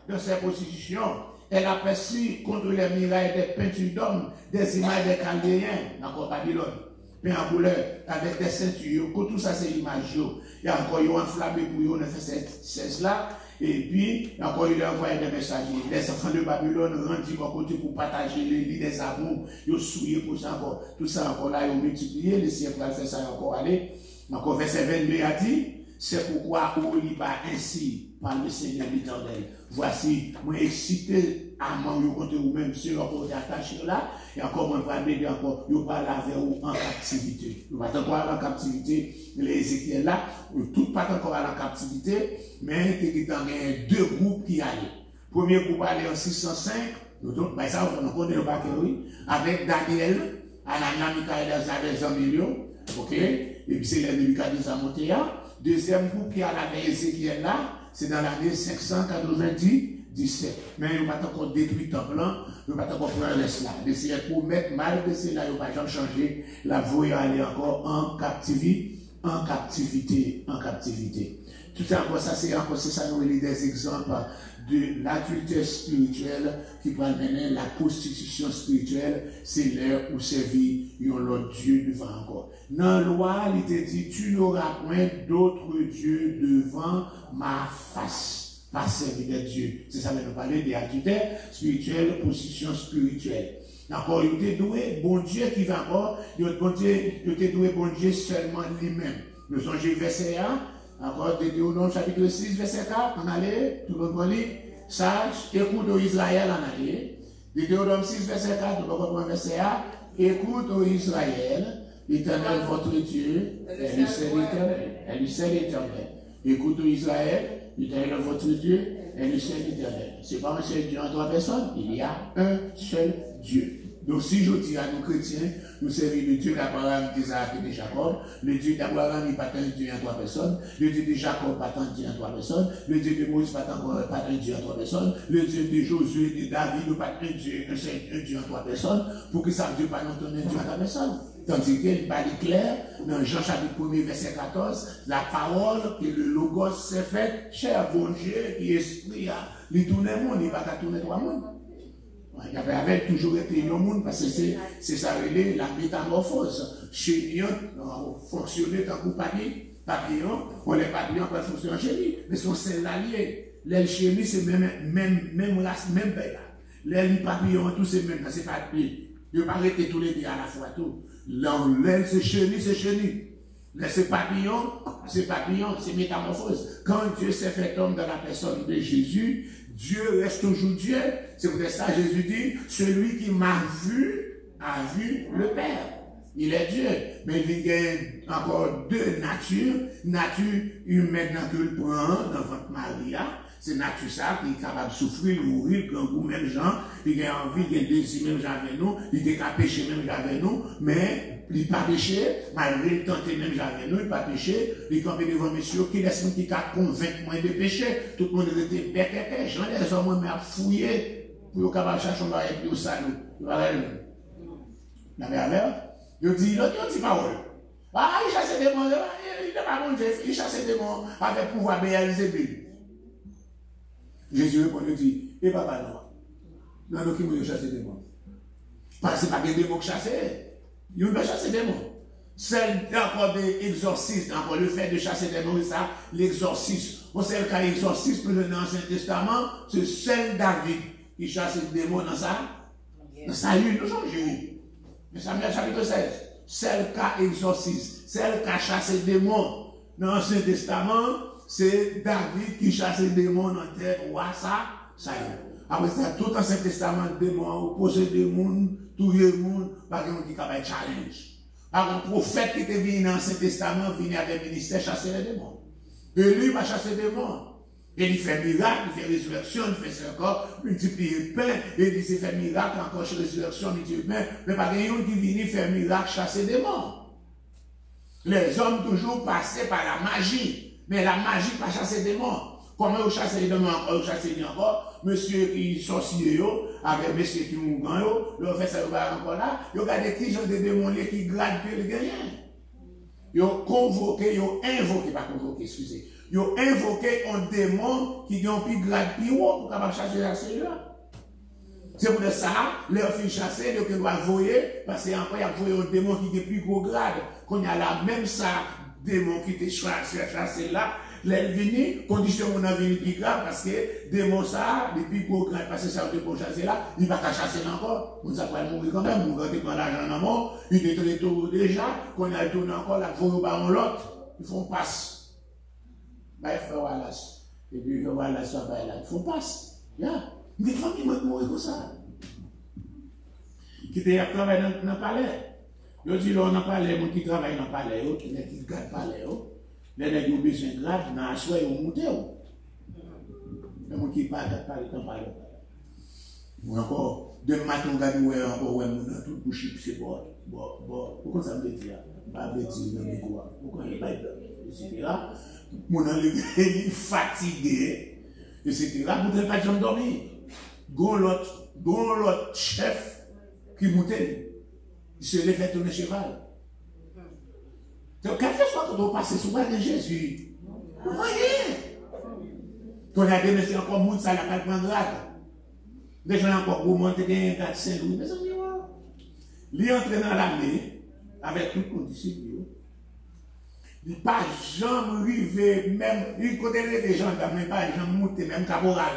de ses positions. Elle aperçut contre les murailles des peintures d'hommes, des images des Chaldéens, encore Babylone, peint en couleur, avec des ceintures, que tout ça c'est l'image. Il y a encore eu enflammé pour eux, on a fait cette 16 là. Et puis, encore, il a envoyé des messagers. Les enfants de Babylone rendent mon côté pour partager les lits des amours. Ils ont souillé pour ça encore. Tout ça encore là, ils ont multiplié. Les siècles ont fait ça encore aller. Encore, verset 22 a dit, c'est pourquoi Oliba ainsi par le Seigneur l'Éternel. Voici, moi excité à manger contre vous-même sur leur côté attaché là. Et encore, moi, je vais encore, je parle avec vous en captivité. Nous pas encore en captivité, les Ézéchiel là, tout pas encore en captivité, mais il y a deux groupes qui allaient. Premier groupe allait en 605, donc, ben ça, on connaît le paquet, oui, avec Daniel, Anania, Michael, Zabel, millions, ok, et puis c'est les Nebuchadnezzar monté. Deuxième groupe qui allait avec Ézéchiel là, c'est dans l'année 597. Mais il n'y a pas encore détruit le temple, il n'y a pas encore pris un laisse là. D'essayer pour mettre mal de cela, il n'y a pas jamais changé. La voie aller encore en captivité, en captivité, en captivité. Tout ça, ça c'est encore ça, nous avons des exemples de l'adultère spirituel qui va mener la prostitution spirituelle, c'est l'heure où servir l'autre Dieu devant encore. Dans la loi, il était dit, tu n'auras point d'autre Dieu devant ma face. Pas servir de Dieu. C'est ça que nous parlons de l'adultère spirituel, prostitution spirituelle. Encore, il était doué, bon Dieu qui va encore, il était doué, bon Dieu seulement lui-même. Nous sommes verset 1. Encore, Deutéronome chapitre 6, verset 4, on allait, tout le monde lit, sage, écoute au Israël, on allait. Deutéronome 6, verset 4, on va reprendre verset 1, écoute au Israël, l'Éternel votre Dieu, est le seul éternel, est le seul éternel. Écoute au Israël, l'Éternel votre Dieu, est le seul éternel. C'est pas un seul Dieu en trois personnes, il y a un seul Dieu. Donc, si je dis à nos chrétiens, nous servons le Dieu d'Abraham, d'Isaac et de Jacob, le Dieu d'Abraham, il n'est pas un Dieu en trois personnes, le Dieu de Jacob, pas un Dieu en trois personnes, le Dieu de Moïse, pas un Dieu en trois personnes, le Dieu de Josué, de David, pas un Dieu en trois personnes, pour que ça ne Dieu pas nous donner un Dieu en trois personnes. Tandis qu'il va clair, dans Jean chapitre 1, verset 14, la parole que le Logos s'est fait, cher bon Dieu, qui esprit, il tourne le monde, il ne va pas tourner trois mondes. Il avait toujours été un monde parce que c'est ça, la métamorphose. Chez nous, on fonctionnait tant que papillon, on les papillons pas fonctionner chez lui, mais son c'est l'allié. L'aile chez lui, c'est même race, même pays. L'aile papillon, tout c'est même, c'est pas lui. Il ne pas arrêter tous les deux à la fois tout. L'aile c'est chenille, c'est chenille. C'est papillon, c'est métamorphose. Quand Dieu s'est fait homme dans la personne de Jésus, Dieu reste toujours Dieu. C'est pour ça que Jésus dit, celui qui m'a vu, a vu le Père. Il est Dieu. Mais il y a encore deux natures. Nature humaine, nature prend dans votre Maria. C'est nature ça qui est capable de souffrir, mourir, prendre goût même gens. Il a envie, il a désir même gens avec nous. Il est capable de pécher même gens avec nous. Mais il n'a pas péché, malgré le tenter même gens avec nous, il n'a pas péché. Il est campé devant monsieur qui laisse qui a convaincre moins de péché. Tout le monde était bête. J'en ai des hommes à fouiller pour capable chercher un bail plus au salut. La mère, il dit, l'autre dit parole. Ah, il chasse des démons, il n'a pas bon Dieu, il chasse des démons avec pouvoir Béelzébul. Jésus répond, il dit, et papa non. Non, qui m'a chassé des démons. Parce que ce n'est pas des démons qui chassent. Ils ont chassé des démons. Seul encore des exorcistes, encore le fait de chasser des démons, ça, l'exorcisme. On sait le cas exorcisme dans l'Ancien Testament, c'est seul David qui chasse des démons dans ça. Dans sa lune, nous sommes juifs. Mais Samuel chapitre 16. Seul cas exorcisme, seul cas chasser des démons dans l'Ancien Testament, c'est David qui chasse les démons dans la terre, ça y est. Après ça, tout l'Ancien Testament, démons, poser des démons, tout le monde, par exemple, qui a un challenge. Par un prophète qui était venu dans l'Ancien Testament, venu avec le ministère chasser les démons. Et lui, il va chasser des morts. Et il fait miracle, il fait résurrection, il fait ça encore, multiplier pain, et il fait miracle encore chez résurrection, multiplier pain. Mais pas quelqu'un qui vient faire miracle, chasser des morts. Les hommes toujours passaient par la magie. Mais la magie, pas chasser des morts. Comment vous chassez les démons encore, vous chassez les encore, monsieur qui sorcier, avec monsieur qui mougan, le fait ça, encore là, vous regardez qui sont des démons qui gradent le gagnant. Ils ont convoqué, ils ont invoqué, pas convoqué, excusez. Ils ont invoqué un démon qui a un plus grade plus haut pour capable chasser la celui-là. C'est pour ça, leur fille chassée, ils doivent voyer, parce qu'encore, il y a un démon qui a plus gros grade. Quand il y a la même ça, démon qui était chassé là, les venus, condition qu'on a venu plus grave, parce que démon ça, les plus gros grade, parce que ça, on peut chasser là, il ne va pas chasser encore. On ne va pas mourir quand même, on va prendre l'argent dans la mort, il est très tôt déjà, qu'on a tourné encore, la voie au l'autre, ils font passe. Bah, il faut voir là. Et puis, il faut voir là, ça va là. Il faut passe. Des familles vont mourir comme ça. Qui étaient travaillé dans le palais. Ils disent, on a palais, les gens qui travaillent dans le palais, les gens qui gardent le palais, les gens qui ont besoin de grade, dans la soirée, ils ont monté. Les gens qui parlent dans le palais. Ou encore, de matin, on regarde, encore, on a tout bouché, c'est bon. Pourquoi ça me dit là? Pas de dire dans les cours. Pourquoi il n'y a pas de etc. Mon est fatigué, etc. Vous n'avez pas de dormir. Gon l'autre chef qui montait, il se l'a fait tourner cheval. Donc, quelque chose quand on passe sur de Jésus, vous voyez. Quand on a des messieurs encore monde, ça n'a pas de grade. Des gens encore pour monter des 4-5 louis. Mais ça dit, il est entré dans l'armée avec toute condition. Il n'a pas jamais arrivé, même, il connaît les gens, mais pas jamais monté, même caporal.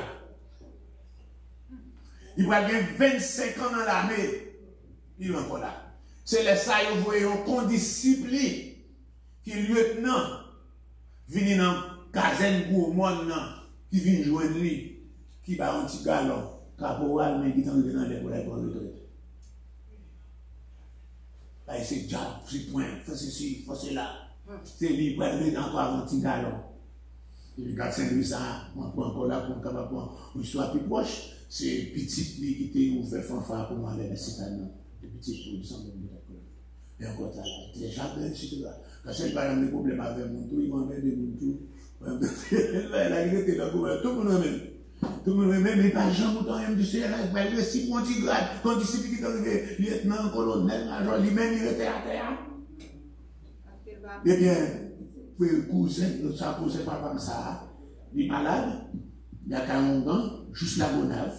Il va avoir 25 ans dans l'armée, il est encore là. C'est les ça, ils voient un condiscipliné qui est lieutenant, vient dans la caserne gourmande, qui vient joindre lui, qui va un petit galon, caporal, mais qui est arrivé dans les retraites. C'est déjà, c'est point, c'est ceci, c'est là. C'est lui qui est encore avant un petit galon. Et le gars de Saint-Louis, ça, on prend encore là pour une histoire plus proche. C'est petit lui qui était ouvert fanfare pour moi, les citadins. Les petits pour descendre de l'école. Et encore ça, les jardins, etc. Parce que pas de problème avec mon tout, ils vont mettre des mon tout. La vérité, là, tout le monde même. Tout le monde même, mais pas Jean Mouton, il me dit, c'est si mon petit grade, quand il s'est dit qu'il était lieutenant, colonel, major, lui-même, il était à terre. Eh bien, le cousin, ça cousin papa comme ça, il est malade, il y a 40 ans, juste la bonave,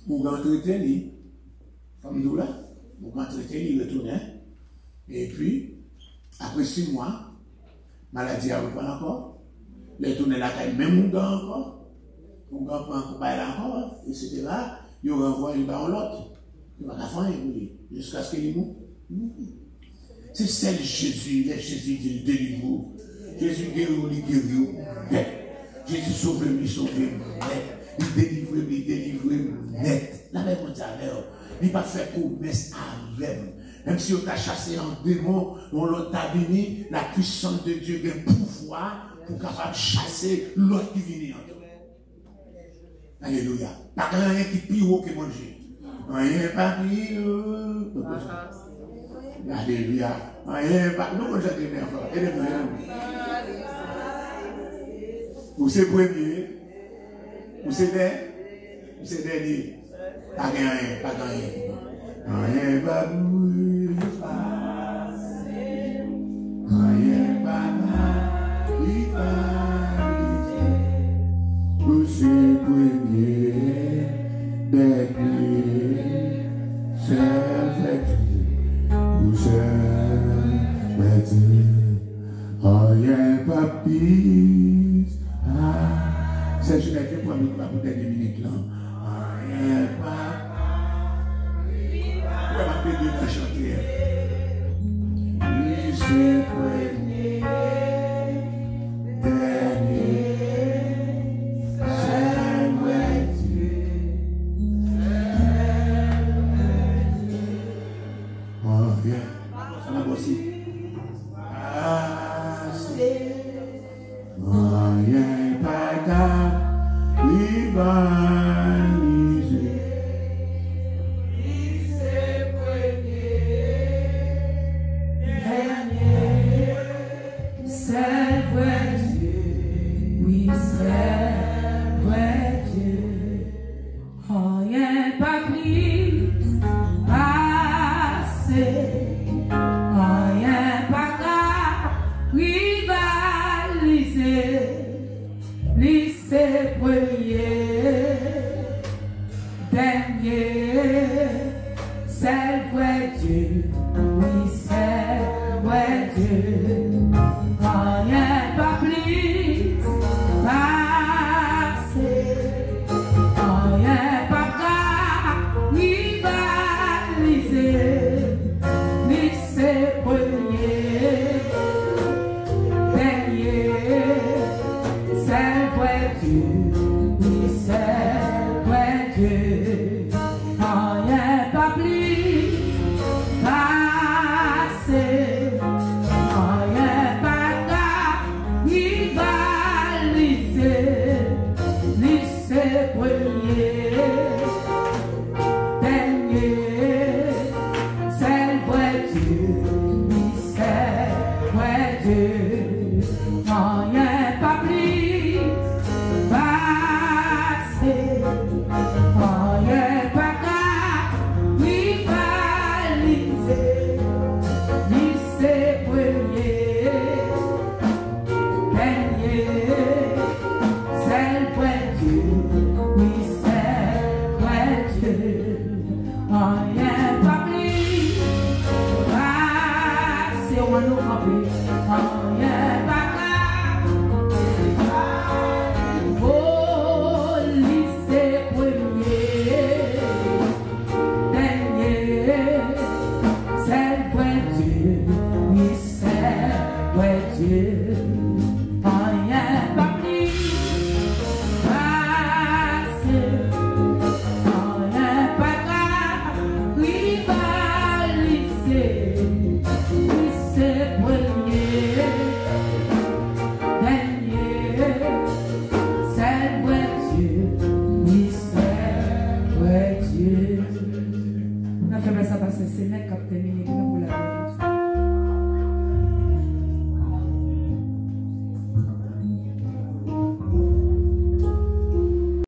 on va traiter lui, comme nous là, on va traiter lui, il retournait, et puis, après 6 mois, maladie a repris encore, il retourne la caille, même on gagne encore, on gagne encore, encore, etc. Il renvoie une barre l'autre, il va la faire, jusqu'à ce qu'il mourre. C'est celle Jésus, Jésus dit délivre. Jésus guérit, net. Jésus sauve, net. Il délivre, net. La même chose avec il n'a pas fait promesse avec. Même si on t'a chassé en démon, on l'a béni, la puissance de Dieu a un pouvoir pour capable chasser l'autre qui vient en toi. Alléluia. Pas rien qui pire que manger. Rien pas pire. Alléluia. Nous, on s'est encore. Vous c'est premier. Vous c'est dernier. Pas rien, pas rien. Rien pas bouille. Rien pas vous c'est premier. Dernier. C'est rien papy. C'est je vais faire pour nous dernière minute là. Rien papy. Ouais, ma pédé dans chantier. Oui, c'est premier. Dernier. C'est vrai. Oh, viens. Ça m'a aussi. Ah, c'est. pas plus passé, rien pas qu'à rivaliser, lycée premier, dernier, c'est vrai Dieu, oui c'est vrai Dieu, rien pas plus passé, rien pas qu'à rivaliser, lycée premier, dernier, c'est vrai Dieu, oui c'est vrai Dieu, rien pas plus passé, rien pas qu'à rivaliser, lycée premier, dernier, c'est vrai Dieu, oui c'est vrai Dieu, rien pas plus passé, rien pas qu'à rivaliser, lycée premier, dernier, c'est vrai Dieu, oui c'est vrai Dieu, rien pas plus passé, on va nous camper, rien pas qu'à oh, lycée premier, dernier, c'est vrai Dieu, oui c'est vrai Dieu, rien pas plus passé, rien pas qu'à rivaliser, lycée premier, dernier, c'est vrai Dieu, oui c'est vrai Dieu. On a fait ça passer, c'est le cap terminé, nous la